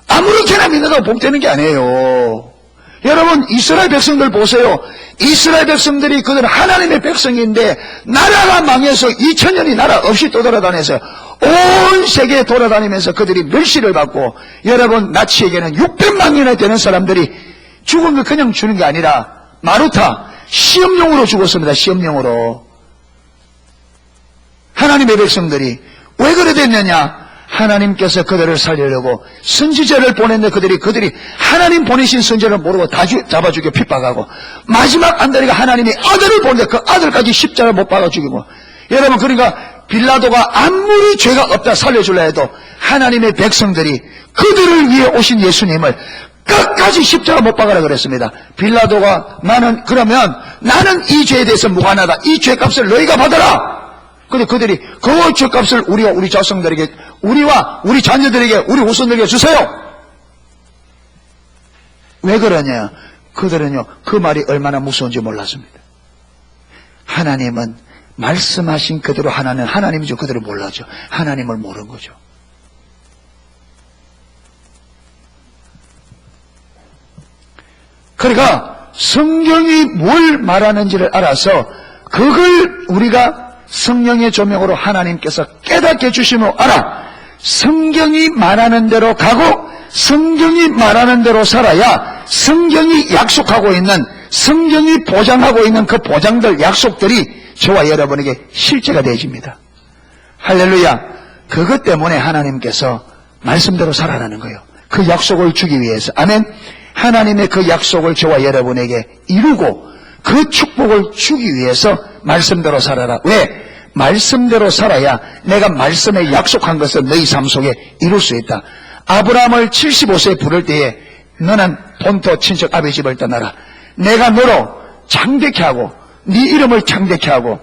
아무렇게나 믿어도 복 되는 게 아니에요. 여러분 이스라엘 백성들 보세요. 이스라엘 백성들이 그들은 하나님의 백성인데 나라가 망해서 2000년이 나라 없이 떠돌아다녀서 온 세계에 돌아다니면서 그들이 멸시를 받고, 여러분 나치에게는 600만 년에 되는 사람들이 죽은 걸 그냥 주는 게 아니라 마루타 시험용으로 죽었습니다. 시험용으로. 하나님의 백성들이 왜 그래 됐느냐? 하나님께서 그들을 살리려고 선지자를 보냈는데 그들이 하나님 보내신 선지자를 모르고 다 잡아 죽여 핍박하고, 마지막 안드레가 하나님이 아들을 보냈는데 그 아들까지 십자가를 못 박아 죽이고, 여러분 그러니까 빌라도가 아무리 죄가 없다 살려줄라 해도 하나님의 백성들이 그들을 위해 오신 예수님을 끝까지 십자가 못 박아라 그랬습니다. 빌라도가 그러면 나는 이 죄에 대해서 무관하다. 이 죄값을 너희가 받아라. 근데 그들이 그 죄값을 우리와 우리 자손들에게, 우리와 우리 자녀들에게, 우리 후손들에게 주세요. 왜 그러냐? 그들은요 그 말이 얼마나 무서운지 몰랐습니다. 하나님은 말씀하신 그대로 하나님이죠. 그들을 몰라죠. 하나님을 모르는 거죠. 그러니까 성경이 뭘 말하는지를 알아서 그걸 우리가 성령의 조명으로 하나님께서 깨닫게 주심으로 알아 성경이 말하는 대로 가고 성경이 말하는 대로 살아야 성경이 약속하고 있는, 성경이 보장하고 있는 그 보장들, 약속들이 저와 여러분에게 실제가 되어집니다. 할렐루야. 그것 때문에 하나님께서 말씀대로 살아라는 거예요. 그 약속을 주기 위해서. 아멘. 하나님의 그 약속을 저와 여러분에게 이루고 그 축복을 주기 위해서 말씀대로 살아라. 왜? 말씀대로 살아야 내가 말씀에 약속한 것을 너희 삶 속에 이룰 수 있다. 아브라함을 75세에 부를 때에 너는 본토 친척 아비 집을 떠나라. 내가 너로 창대케 하고 네 이름을 창대케 하고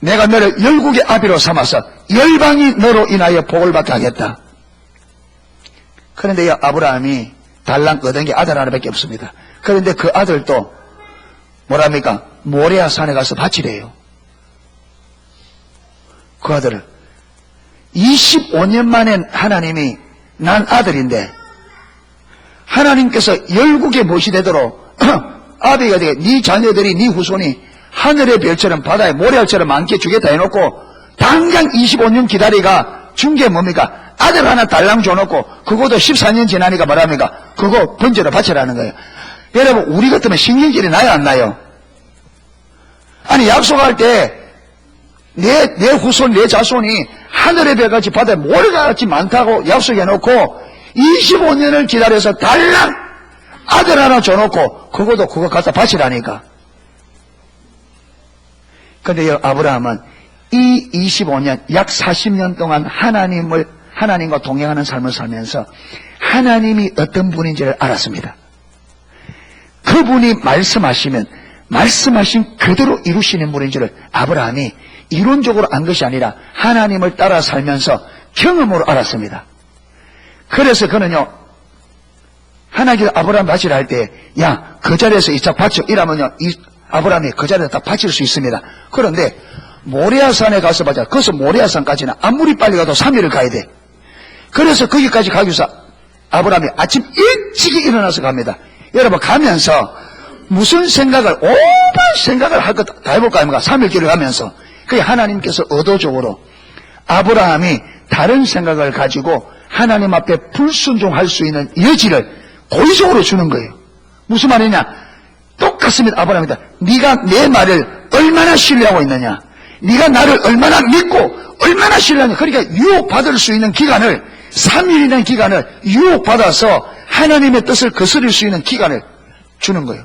내가 너를 열국의 아비로 삼아서 열방이 너로 인하여 복을 받게 하겠다. 그런데 아브라함이 달랑 얻은 게 아들 하나밖에 없습니다. 그런데 그 아들도 뭐랍니까? 모레아 산에 가서 바치래요. 그 아들을 25년 만에 하나님이 난 아들인데 하나님께서 열국에 못이 되도록 아비가 되게 네 자녀들이 네 후손이 하늘의 별처럼 바다의 모래알처럼 많게 주겠다 해놓고 당장 25년 기다리가 준 게 뭡니까? 아들 하나 달랑 줘놓고 그것도 14년 지나니까 뭐랍니까? 그거 번제로 바치라는 거예요. 여러분, 우리 같으면 신경질이 나요, 안 나요? 아니, 약속할 때 내 후손, 내 자손이 하늘의 별같이 바다에 모래같이 많다고 약속해놓고 25년을 기다려서 달랑 아들 하나 줘놓고 그것도 그거 갖다 바치라니까. 근데 아브라함은 이 25년, 약 40년 동안 하나님과 동행하는 삶을 살면서 하나님이 어떤 분인지를 알았습니다. 그분이 말씀하시면 말씀하신 그대로 이루시는 분인지를 아브라함이 이론적으로 안 것이 아니라 하나님을 따라 살면서 경험으로 알았습니다. 그래서 그는요, 하나님께서 아브라함 바치라 할 때, 야, 그 자리에서 이삭 바쳐. 이러면요, 아브라함이 그 자리에서 다 바칠 수 있습니다. 그런데 모리아산에 가서 바쳐. 거기서 모리아산까지는 아무리 빨리 가도 3일을 가야 돼. 그래서 거기까지 가기 위해서 아브라함이 아침 일찍 일어나서 갑니다. 여러분, 가면서 무슨 생각을, 오만 생각을 할 것 다 해볼까 합니까? 3일 길을 가면서. 그게 하나님께서 의도적으로 아브라함이 다른 생각을 가지고 하나님 앞에 불순종할 수 있는 여지를 고의적으로 주는 거예요. 무슨 말이냐? 똑같습니다. 아브라함이다. 네가 내 말을 얼마나 신뢰하고 있느냐? 네가 나를 얼마나 믿고 얼마나 신뢰하냐? 그러니까 유혹받을 수 있는 기간을, 3일이라는 기간을 유혹받아서 하나님의 뜻을 거스릴 수 있는 기간을 주는 거예요.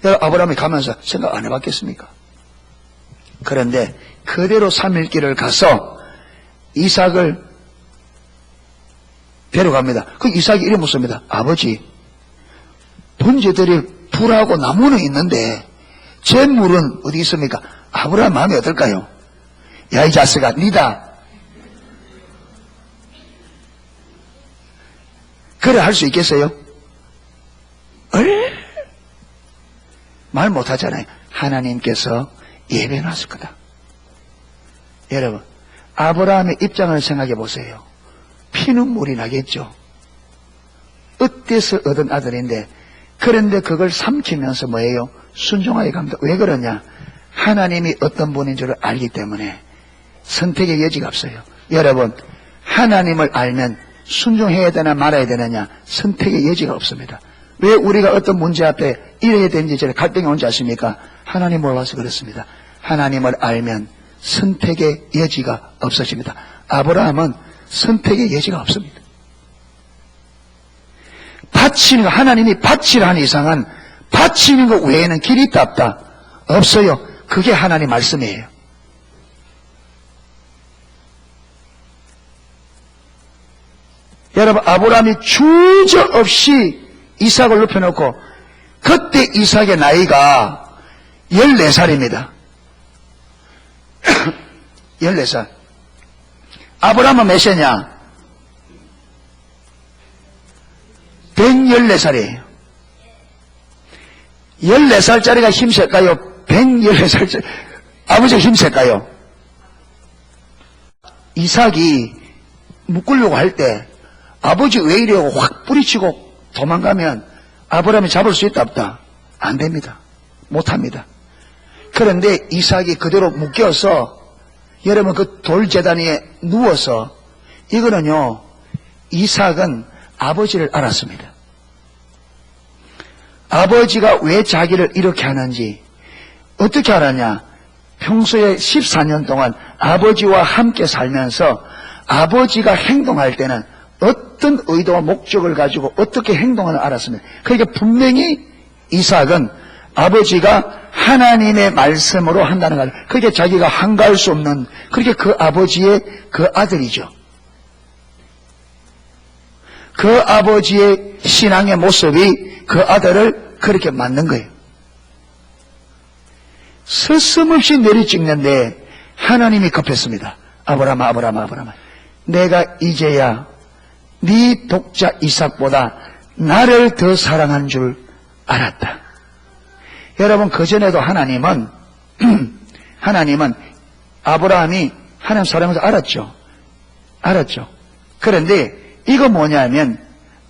아브라함이 가면서 생각 안 해봤겠습니까? 그런데 그대로 3일 길을 가서 이삭을 데려갑니다. 그 이삭이 이래 묻습니다. 아버지, 번제들이 불하고 나무는 있는데 제 물은 어디 있습니까? 아브라함 마음이 어떨까요? 야, 이 자식아, 니다. 그래 할 수 있겠어요? 말 못하잖아요. 하나님께서 예배해놨을 거다. 여러분, 아브라함의 입장을 생각해 보세요. 피눈물이 나겠죠. 어때서 얻은 아들인데, 그런데 그걸 삼키면서 뭐예요? 순종하게 갑니다. 왜 그러냐? 하나님이 어떤 분인 줄을 알기 때문에 선택의 여지가 없어요. 여러분, 하나님을 알면 순종해야 되나 말아야 되느냐? 선택의 여지가 없습니다. 왜 우리가 어떤 문제 앞에 이래야 되는지 저래 갈등이 온지 아십니까? 하나님 몰라서 그렇습니다. 하나님을 알면 선택의 여지가 없어집니다. 아브라함은 선택의 여지가 없습니다. 바치는 거, 하나님이 바치라는 이상은 바치는 것 외에는 길이 있다 없다? 없어요. 그게 하나님 말씀이에요. 여러분, 아브라함이 주저없이 이삭을 눕혀놓고 그때 이삭의 나이가 14살입니다. 14살. 아브라함은 몇 세냐? 114살이에요. 14살짜리가 힘셀까요? 114살짜리 아버지가 힘셀까요? 이삭이 묶으려고 할 때 아버지 왜 이래요? 확 뿌리치고 도망가면 아브라함이 잡을 수 있다 없다? 안 됩니다. 못합니다. 그런데 이삭이 그대로 묶여서 여러분 그 돌재단 위에 누워서 이거는요, 이삭은 아버지를 알았습니다. 아버지가 왜 자기를 이렇게 하는지 어떻게 알았냐? 평소에 14년 동안 아버지와 함께 살면서 아버지가 행동할 때는 어떤 의도와 목적을 가지고 어떻게 행동하는지 알았습니다. 그러니까 분명히 이삭은 아버지가 하나님의 말씀으로 한다는 걸, 그게 자기가 한가할 수 없는, 그렇게 그 아버지의 그 아들이죠. 그 아버지의 신앙의 모습이 그 아들을 그렇게 만든 거예요. 서슴없이 내리찍는데 하나님이 급했습니다. 아브라함아, 아브라함아, 아브라함아, 내가 이제야 네 독자 이삭보다 나를 더 사랑한 줄 알았다. 여러분, 그전에도 하나님은 아브라함이 하나님 사랑을 알았죠. 알았죠. 그런데 이거 뭐냐면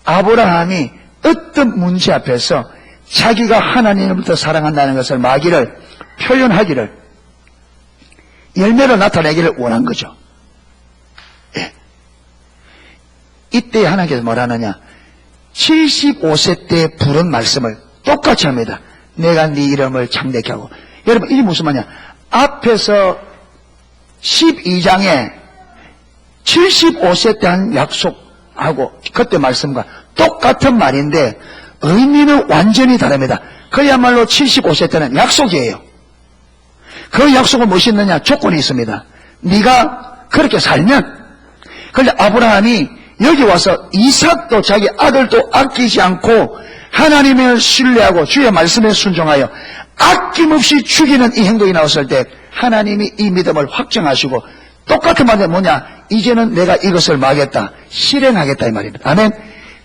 아브라함이 어떤 문제 앞에서 자기가 하나님을 더 사랑한다는 것을 마귀를 표현하기를, 열매로 나타내기를 원한 거죠. 예. 이때 하나님께서 뭐라느냐, 75세 때 부른 말씀을 똑같이 합니다. 내가 네 이름을 창대케 하고. 여러분, 이게 무슨 말이냐, 앞에서 12장에 75세 때 한 약속하고 그때 말씀과 똑같은 말인데 의미는 완전히 다릅니다. 그야말로 75세 때는 약속이에요. 그 약속은 무엇이 있느냐, 조건이 있습니다. 네가 그렇게 살면. 그런데 아브라함이 여기 와서 이삭도 자기 아들도 아끼지 않고 하나님을 신뢰하고 주의 말씀에 순종하여 아낌없이 죽이는 이 행동이 나왔을 때 하나님이 이 믿음을 확정하시고 똑같은 말이 뭐냐, 이제는 내가 이것을 막겠다, 실행하겠다 이 말입니다. 아멘.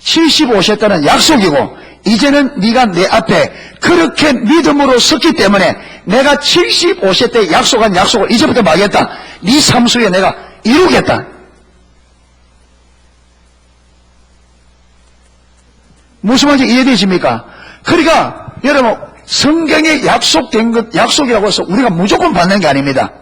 75세 때는 약속이고 이제는 네가 내 앞에 그렇게 믿음으로 섰기 때문에 내가 75세 때 약속한 약속을 이제부터 막겠다, 네 삶 속에 내가 이루겠다. 무슨 말인지 이해되십니까? 그러니까 여러분, 성경에 약속된 것, 약속이라고 해서 우리가 무조건 받는 게 아닙니다.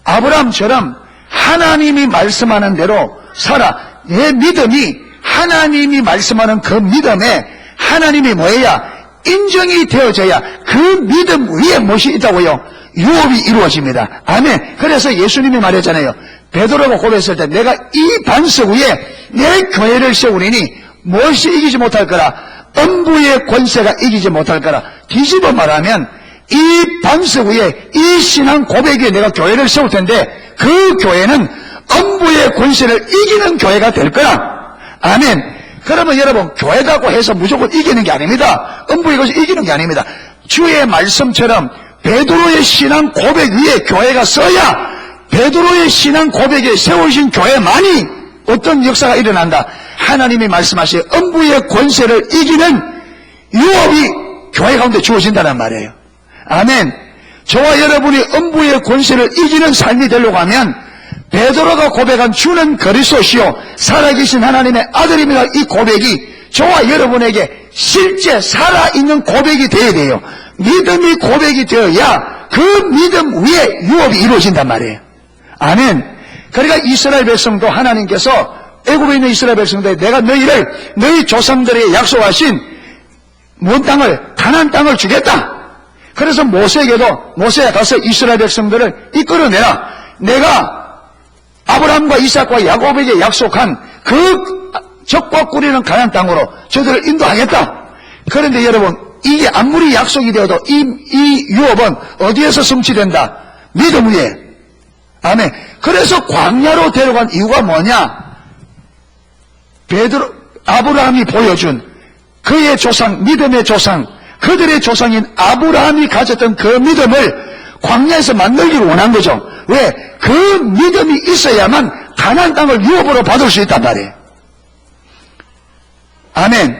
아브라함처럼 하나님이 말씀하는 대로 살아. 내 믿음이 하나님이 말씀하는 그 믿음에 하나님이 뭐해야 인정이 되어져야 그 믿음 위에 무엇이 있다고요? 유업이 이루어집니다. 아멘. 그래서 예수님이 말했잖아요. 베드로가 고백했을 때 내가 이 반석 위에 내 교회를 세우리니 무엇이 이기지 못할 거라, 음부의 권세가 이기지 못할 거라. 뒤집어 말하면 이 반석 위에 이 신앙 고백 위에 내가 교회를 세울 텐데 그 교회는 음부의 권세를 이기는 교회가 될 거라. 아멘. 그러면 여러분, 교회라고 해서 무조건 이기는 게 아닙니다. 음부의 권세를 이기는 게 아닙니다. 주의 말씀처럼 베드로의 신앙 고백 위에 교회가 서야 베드로의 신앙 고백에 세우신 교회만이 어떤 역사가 일어난다. 하나님이 말씀하신 음부의 권세를 이기는 유업이 교회 가운데 주어진다는 말이에요. 아멘. 저와 여러분이 음부의 권세를 이기는 삶이 되려고 하면 베드로가 고백한 주는 그리스도시요 살아계신 하나님의 아들입니다, 이 고백이 저와 여러분에게 실제 살아있는 고백이 되어야 돼요. 믿음이 고백이 되어야 그 믿음 위에 유업이 이루어진단 말이에요. 아멘. 그러니까 이스라엘 백성도 하나님께서 애굽에 있는 이스라엘 백성들, 내가 너희를 너희 조상들에게 약속하신 먼 땅을, 가나안 땅을 주겠다. 그래서 모세에게도 모세야 가서 이스라엘 백성들을 이끌어내라. 내가 아브라함과 이삭과 야곱에게 약속한 그 적과 꿀이는 가나안 땅으로 저들을 인도하겠다. 그런데 여러분, 이게 아무리 약속이 되어도 이 유업은 어디에서 성취된다? 믿음 위에. 아멘. 그래서 광야로 데려간 이유가 뭐냐? 아브라함이 보여준 그의 조상, 믿음의 조상, 그들의 조상인 아브라함이 가졌던 그 믿음을 광야에서 만들기를 원한 거죠. 왜? 그 믿음이 있어야만 가나안 땅을 유업으로 받을 수 있단 말이에요. 아멘.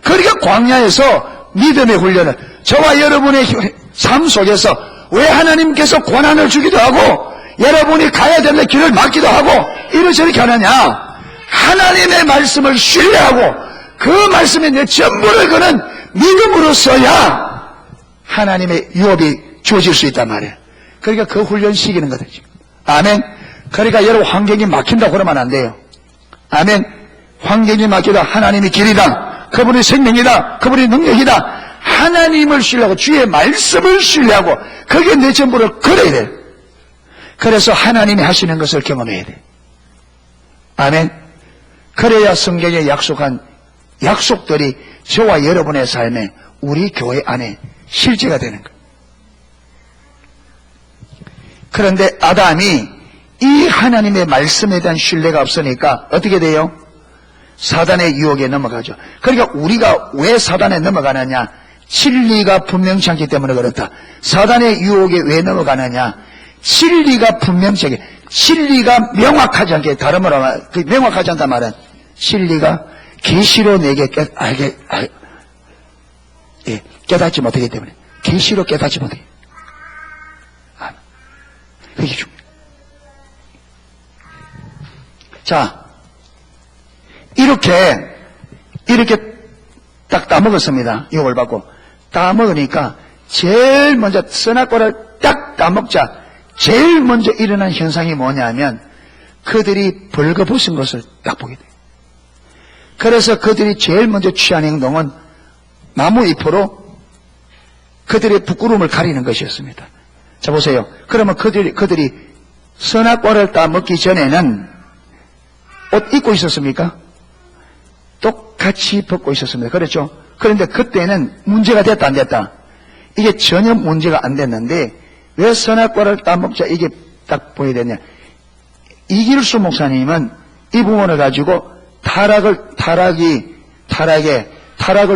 그러니까 광야에서 믿음의 훈련을, 저와 여러분의 삶 속에서 왜 하나님께서 고난을 주기도 하고 여러분이 가야 되는 길을 막기도 하고 이렇게 하느냐? 하나님의 말씀을 신뢰하고 그 말씀에 내 전부를 거는 믿음으로써야 하나님의 유업이 주어질 수 있단 말이에요. 그러니까 그 훈련 시키는 거죠. 아멘. 그러니까 여러분, 환경이 막힌다고 그러면 안 돼요. 아멘. 환경이 막히다, 하나님이 길이다, 그분이 생명이다, 그분이 능력이다, 하나님을 신뢰하고 주의 말씀을 신뢰하고 그게 내 전부를 걸어야 돼요. 그래서 하나님이 하시는 것을 경험해야 돼요. 아멘. 그래야 성경에 약속한 약속들이 저와 여러분의 삶에, 우리 교회 안에 실제가 되는 거예요. 그런데 아담이 이 하나님의 말씀에 대한 신뢰가 없으니까 어떻게 돼요? 사단의 유혹에 넘어가죠. 그러니까 우리가 왜 사단에 넘어가느냐? 진리가 분명치 않기 때문에 그렇다. 사단의 유혹에 왜 넘어가느냐? 진리가 분명치 않게, 진리가 명확하지 않게, 다른 말로 하면 그 명확하지 않단 말은 진리가 계시로 내게 깨닫지 못하기 때문에, 계시로 깨닫지 못해. 그게 중요해요. 자, 이렇게 딱 따먹었습니다. 유혹을 받고 따먹으니까 제일 먼저 선악과를 딱 따먹자 제일 먼저 일어난 현상이 뭐냐면 그들이 벌거벗은 것을 딱 보게 돼요. 그래서 그들이 제일 먼저 취한 행동은 나무 잎으로 그들의 부끄러움을 가리는 것이었습니다. 자 보세요. 그러면 그들이 선악과를 따먹기 전에는 옷 입고 있었습니까? 똑같이 벗고 있었습니다. 그렇죠? 그런데 그때는 문제가 됐다 안 됐다? 이게 전혀 문제가 안 됐는데 왜 선악과를 따먹자 이게 딱 보여야 되냐? 이길수 목사님은 이 부분을 가지고 타락을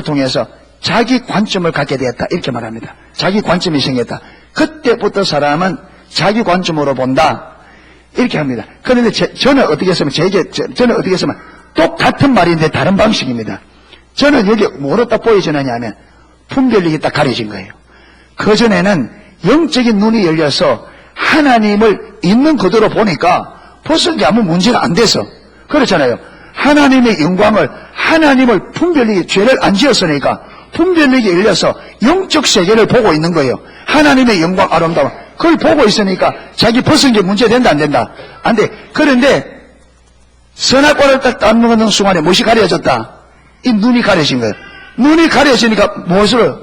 통해서 자기 관점을 갖게 되었다 이렇게 말합니다. 자기 관점이 생겼다. 그때부터 사람은 자기 관점으로 본다 이렇게 합니다. 그런데 저는 어떻게 했으면 저는 어떻게 했으면 똑같은 말인데 다른 방식입니다. 저는 여기 뭐로 딱 보여지느냐면 분별력이 딱 가려진 거예요. 그전에는 영적인 눈이 열려서 하나님을 있는 그대로 보니까 벌써 이제 아무 문제가 안 돼서 그렇잖아요. 하나님의 영광을 하나님을 분별력이 죄를 안 지었으니까 분별력이 열려서 영적 세계를 보고 있는 거예요. 하나님의 영광 아름다움 그걸 보고 있으니까 자기 벗은 게 문제 된다 안 된다? 안 돼. 그런데 선악과를 딱 따먹는 순간에 무엇이 가려졌다? 이 눈이 가려진 거예요. 눈이 가려지니까 무엇을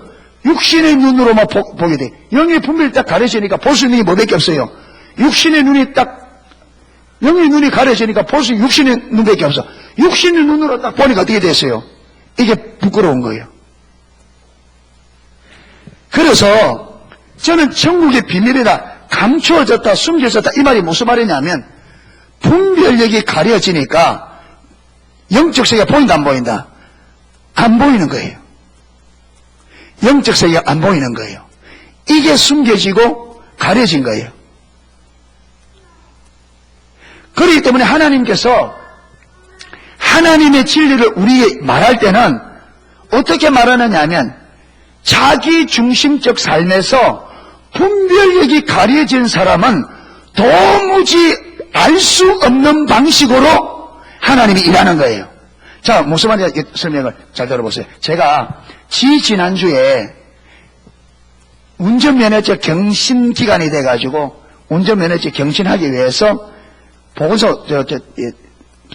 육신의 눈으로만 보게 돼. 영의 분별이 딱 가려지니까 볼 수 있는 게 뭐밖에 없어요. 육신의 눈이 딱 영의 눈이 가려지니까 볼 수 있는 육신의 눈밖에 없어. 육신의 눈으로 딱 보니까 어떻게 됐어요? 이게 부끄러운 거예요. 그래서 저는 천국의 비밀이다 감추어졌다 숨겨졌다 이 말이 무슨 말이냐면 분별력이 가려지니까 영적 세계가 보인다 안 보인다? 안 보이는 거예요. 영적 세계가 안 보이는 거예요. 이게 숨겨지고 가려진 거예요. 그렇기 때문에 하나님께서 하나님의 진리를 우리에게 말할 때는 어떻게 말하느냐 하면 자기 중심적 삶에서 분별력이 가려진 사람은 도무지 알 수 없는 방식으로 하나님이 일하는 거예요. 자, 무슨 말인지 설명을 잘 들어보세요. 제가 지난주에 운전면허증 경신 기간이 돼가지고 운전면허증 경신하기 위해서 보건소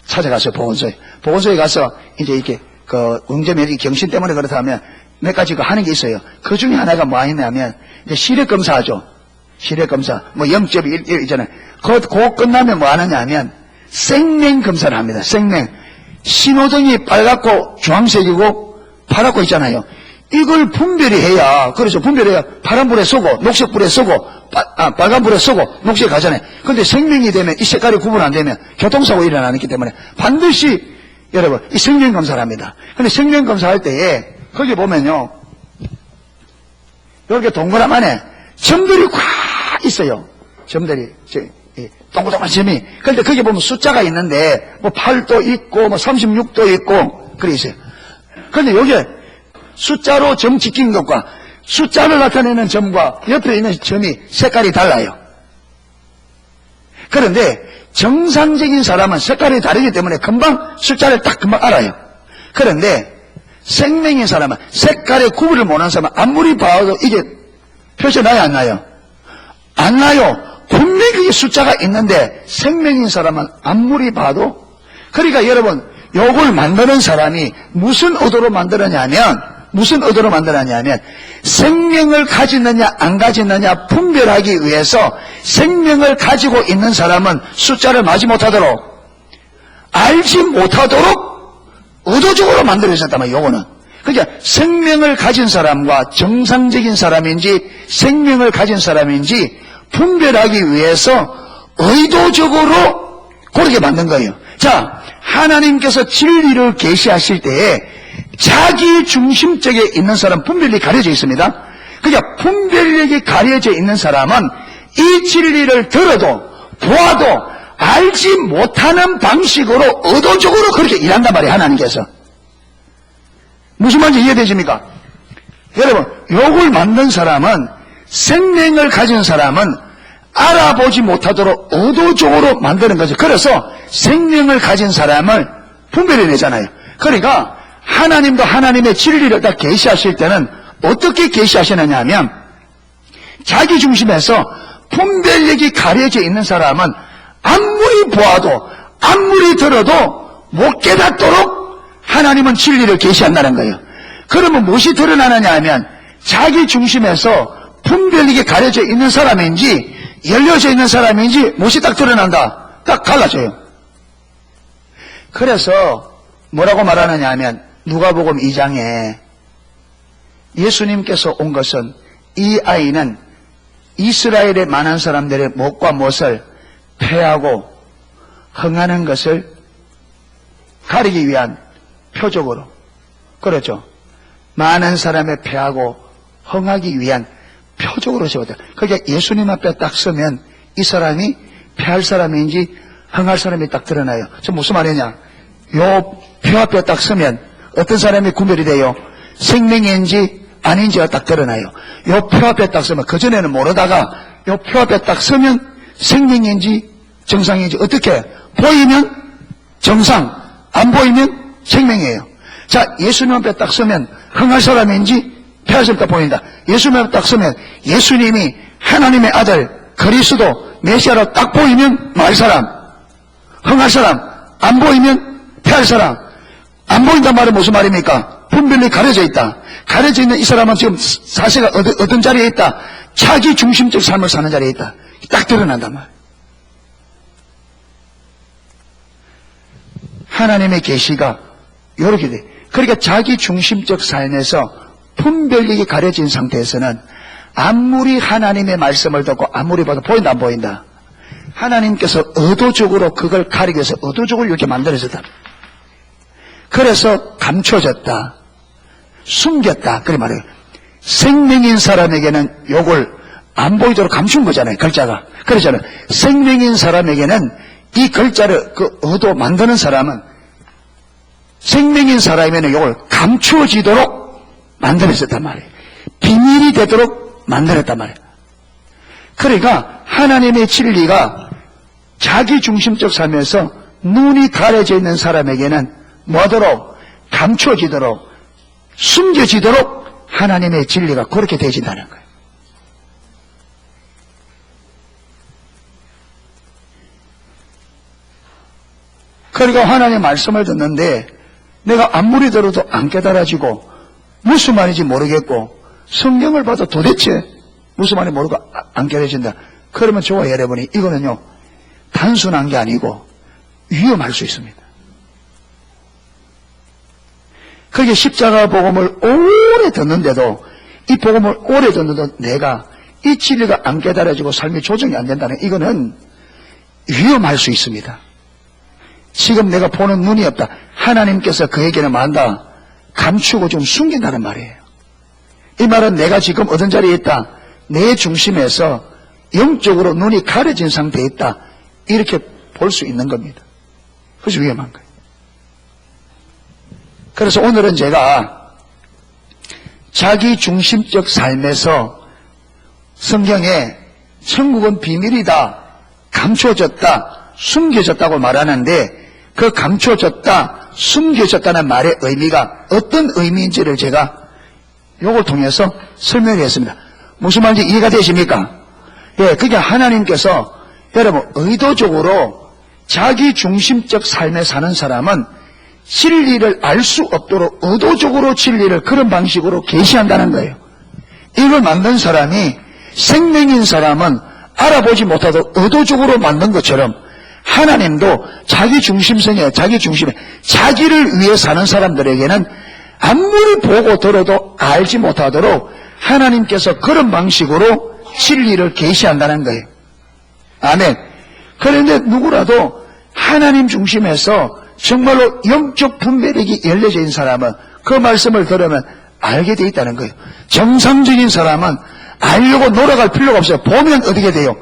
찾아갔어요. 보건소에 가서 이제 이렇게 운전면허증 경신 때문에 그렇다면 몇 가지 하는 게 있어요. 그 중에 하나가 뭐 했냐면 이제 시력 검사하죠. 시력 검사 뭐 0.1 있잖아요. 그거 끝나면 뭐 하느냐 하면 생명 검사를 합니다. 생명 신호등이 빨갛고 주황색이고 파랗고 있잖아요. 이걸 분별이 해야 그래서 분별해야 파란불에 서고 녹색불에 서고 빨간불에 서고 녹색 가잖아요. 그런데 생명이 되면 이 색깔이 구분 안 되면 교통사고 일어나기 때문에 반드시 여러분 이 생명 검사를 합니다. 그런데 생명 검사할 때에 거기 보면요 이렇게 동그란 안에 점들이 꽉 있어요. 점들이 동글동글 점이. 그런데 거기 보면 숫자가 있는데 뭐 8도 있고 뭐 36도 있고 그래 있어요. 그런데 여기에 숫자로 점 찍힌 것과 숫자를 나타내는 점과 옆에 있는 점이 색깔이 달라요. 그런데 정상적인 사람은 색깔이 다르기 때문에 금방 숫자를 딱 금방 알아요. 그런데 생명인 사람은 색깔의 구분을 못하는 사람은 아무리 봐도 이게 표시 나요 안 나요? 안 나요. 분명히 숫자가 있는데 생명인 사람은 아무리 봐도 그러니까 여러분 요걸 만드는 사람이 무슨 의도로 만들었냐면 생명을 가졌느냐 안 가졌느냐 분별하기 위해서 생명을 가지고 있는 사람은 숫자를 맞지 못하도록 알지 못하도록 의도적으로 만들어졌단 말이에요. 요거는 그러니까 생명을 가진 사람과 정상적인 사람인지 생명을 가진 사람인지 분별하기 위해서 의도적으로 그렇게 만든 거예요. 자, 하나님께서 진리를 계시하실 때에 자기 중심적에 있는 사람 분별력이 가려져 있습니다. 그러니까 분별력이 가려져 있는 사람은 이 진리를 들어도 보아도 알지 못하는 방식으로 의도적으로 그렇게 일한단 말이에요. 하나님께서. 무슨 말인지 이해되십니까? 여러분 요걸 만든 사람은 생명을 가진 사람은 알아보지 못하도록 의도적으로 만드는 거죠. 그래서 생명을 가진 사람을 분별해내잖아요. 그러니까 하나님도 하나님의 진리를 딱 계시하실 때는 어떻게 계시하시느냐 하면 자기 중심에서 분별력이 가려져 있는 사람은 아무리 보아도 아무리 들어도 못 깨닫도록 하나님은 진리를 계시한다는 거예요. 그러면 무엇이 드러나느냐 하면 자기 중심에서 분별력이 가려져 있는 사람인지 열려져 있는 사람인지 무엇이 딱 드러난다. 딱 갈라져요. 그래서 뭐라고 말하느냐 하면 누가복음 2장에 예수님께서 온 것은 이 아이는 이스라엘의 많은 사람들의 못과 못을 패하고 흥하는 것을 가리기 위한 표적으로, 그렇죠. 많은 사람의 패하고 흥하기 위한 표적으로 세웠다. 그러니까 예수님 앞에 딱 서면 이 사람이 패할 사람인지 흥할 사람이 딱 드러나요. 저 무슨 말이냐? 요 표 앞에 딱 서면 어떤 사람이 구별이 돼요? 생명인지 아닌지가 딱 드러나요. 요 표 앞에 딱 서면, 그전에는 모르다가 요 표 앞에 딱 서면 생명인지 정상인지 어떻게 보이면 정상, 안 보이면 생명이에요. 자, 예수님 앞에 딱 서면 흥할 사람인지 패할 사람이 딱 보인다. 예수님 앞에 딱 서면 예수님이 하나님의 아들 그리스도 메시아로 딱 보이면 말 사람, 흥할 사람, 안 보이면 패할 사람. 안 보인단 말은 무슨 말입니까? 분별이 가려져 있다. 가려져 있는 이 사람은 지금 사세가 어떤 자리에 있다? 자기 중심적 삶을 사는 자리에 있다. 딱 드러난단 말이에요. 하나님의 계시가 이렇게 돼. 그러니까 자기 중심적 삶에서 분별력이 가려진 상태에서는 아무리 하나님의 말씀을 듣고 아무리 봐도 보인다 안 보인다. 하나님께서 의도적으로 그걸 가리기 위해서 의도적으로 이렇게 만들어졌다. 그래서 감춰졌다. 숨겼다. 그래 말이에요. 생명인 사람에게는 요걸 안 보이도록 감춘 거잖아요. 글자가. 그러잖아요. 생명인 사람에게는 이 글자를 그 의도 만드는 사람은 생명인 사람에게는 요걸 감추어지도록 만들어졌단 말이에요. 비밀이 되도록 만들었단 말이에요. 그러니까 하나님의 진리가 자기 중심적 삶에서 눈이 가려져 있는 사람에게는 뭐하도록 감춰지도록 숨겨지도록 하나님의 진리가 그렇게 되어진다는 거예요. 그러니까 하나님의 말씀을 듣는데 내가 아무리 들어도 안 깨달아지고 무슨 말인지 모르겠고 성경을 봐도 도대체 무슨 말인지 모르고 안 깨달아진다. 그러면 저와 여러분이 이거는요 단순한 게 아니고 위험할 수 있습니다. 그게 십자가 복음을 오래 듣는데도 이 복음을 오래 듣는데도 내가 이 진리가 안 깨달아지고 삶이 조정이 안 된다는 이거는 위험할 수 있습니다. 지금 내가 보는 눈이 없다. 하나님께서 그에게는 만다 감추고 좀 숨긴다는 말이에요. 이 말은 내가 지금 어떤 자리에 있다. 내 중심에서 영적으로 눈이 가려진 상태에 있다. 이렇게 볼 수 있는 겁니다. 그래서 위험한 거예요. 그래서 오늘은 제가 자기 중심적 삶에서 성경에 천국은 비밀이다, 감춰졌다, 숨겨졌다고 말하는데 그 감춰졌다, 숨겨졌다는 말의 의미가 어떤 의미인지를 제가 이걸 통해서 설명했습니다. 무슨 말인지 이해가 되십니까? 예, 그게 하나님께서 여러분 의도적으로 자기 중심적 삶에 사는 사람은 진리를 알 수 없도록 의도적으로 진리를 그런 방식으로 계시한다는 거예요. 이걸 만든 사람이 생명인 사람은 알아보지 못하도록 의도적으로 만든 것처럼 하나님도 자기 중심성에 자기 중심에 자기를 위해 사는 사람들에게는 아무리 보고 들어도 알지 못하도록 하나님께서 그런 방식으로 진리를 계시한다는 거예요. 아멘. 그런데 누구라도 하나님 중심에서 정말로 영적 분별력이 열려져 있는 사람은 그 말씀을 들으면 알게 돼 있다는 거예요. 정상적인 사람은 알려고 노력할 필요가 없어요. 보면 어떻게 돼요?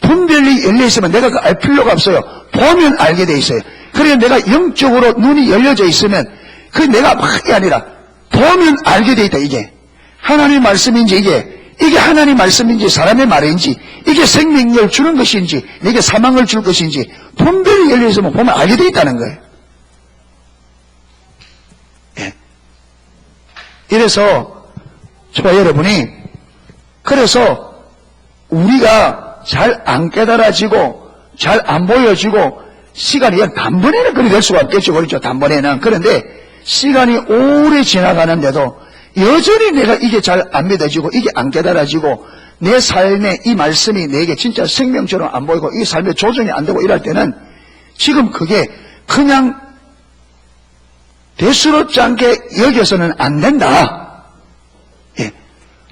분별력이 열려 있으면 내가 그 알 필요가 없어요. 보면 알게 돼 있어요. 그러니까 내가 영적으로 눈이 열려져 있으면 그 내가 막이 아니라 보면 알게 돼 있다. 이게 하나님의 말씀인지 이게 하나님의 말씀인지 사람의 말인지 이게 생명을 주는 것인지 내게 사망을 줄 것인지 분별이 열려 있으면 보면 알게 돼 있다는 거예요. 예. 이래서 저와 여러분이 그래서 우리가 잘 안 깨달아지고 잘 안 보여지고 시간이 단번에는 그리 될 수가 없겠죠. 그렇죠. 단번에는. 그런데 시간이 오래 지나가는데도 여전히 내가 이게 잘 안 믿어지고 이게 안 깨달아지고 내 삶에 이 말씀이 내게 진짜 생명처럼 안 보이고 이 삶에 조정이 안 되고 이럴 때는 지금 그게 그냥 대수롭지 않게 여겨서는 안 된다. 예.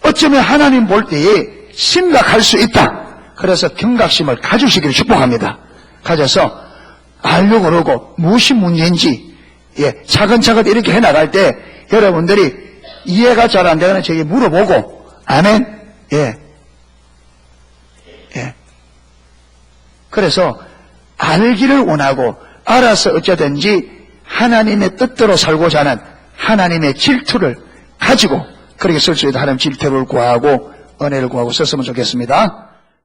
어쩌면 하나님 볼 때에 심각할 수 있다. 그래서 경각심을 가지시기를 축복합니다. 가져서 알려고 그러고 무엇이 문제인지 차근차근 이렇게 해나갈 때 여러분들이 이해가 잘 안 되거나 저에게 물어보고 아멘. 예. 그래서 알기를 원하고 알아서 어쩌든지 하나님의 뜻대로 살고자 하는 하나님의 질투를 가지고 그렇게 쓸 수 있도록 하나님 질투를 구하고 은혜를 구하고 썼으면 좋겠습니다.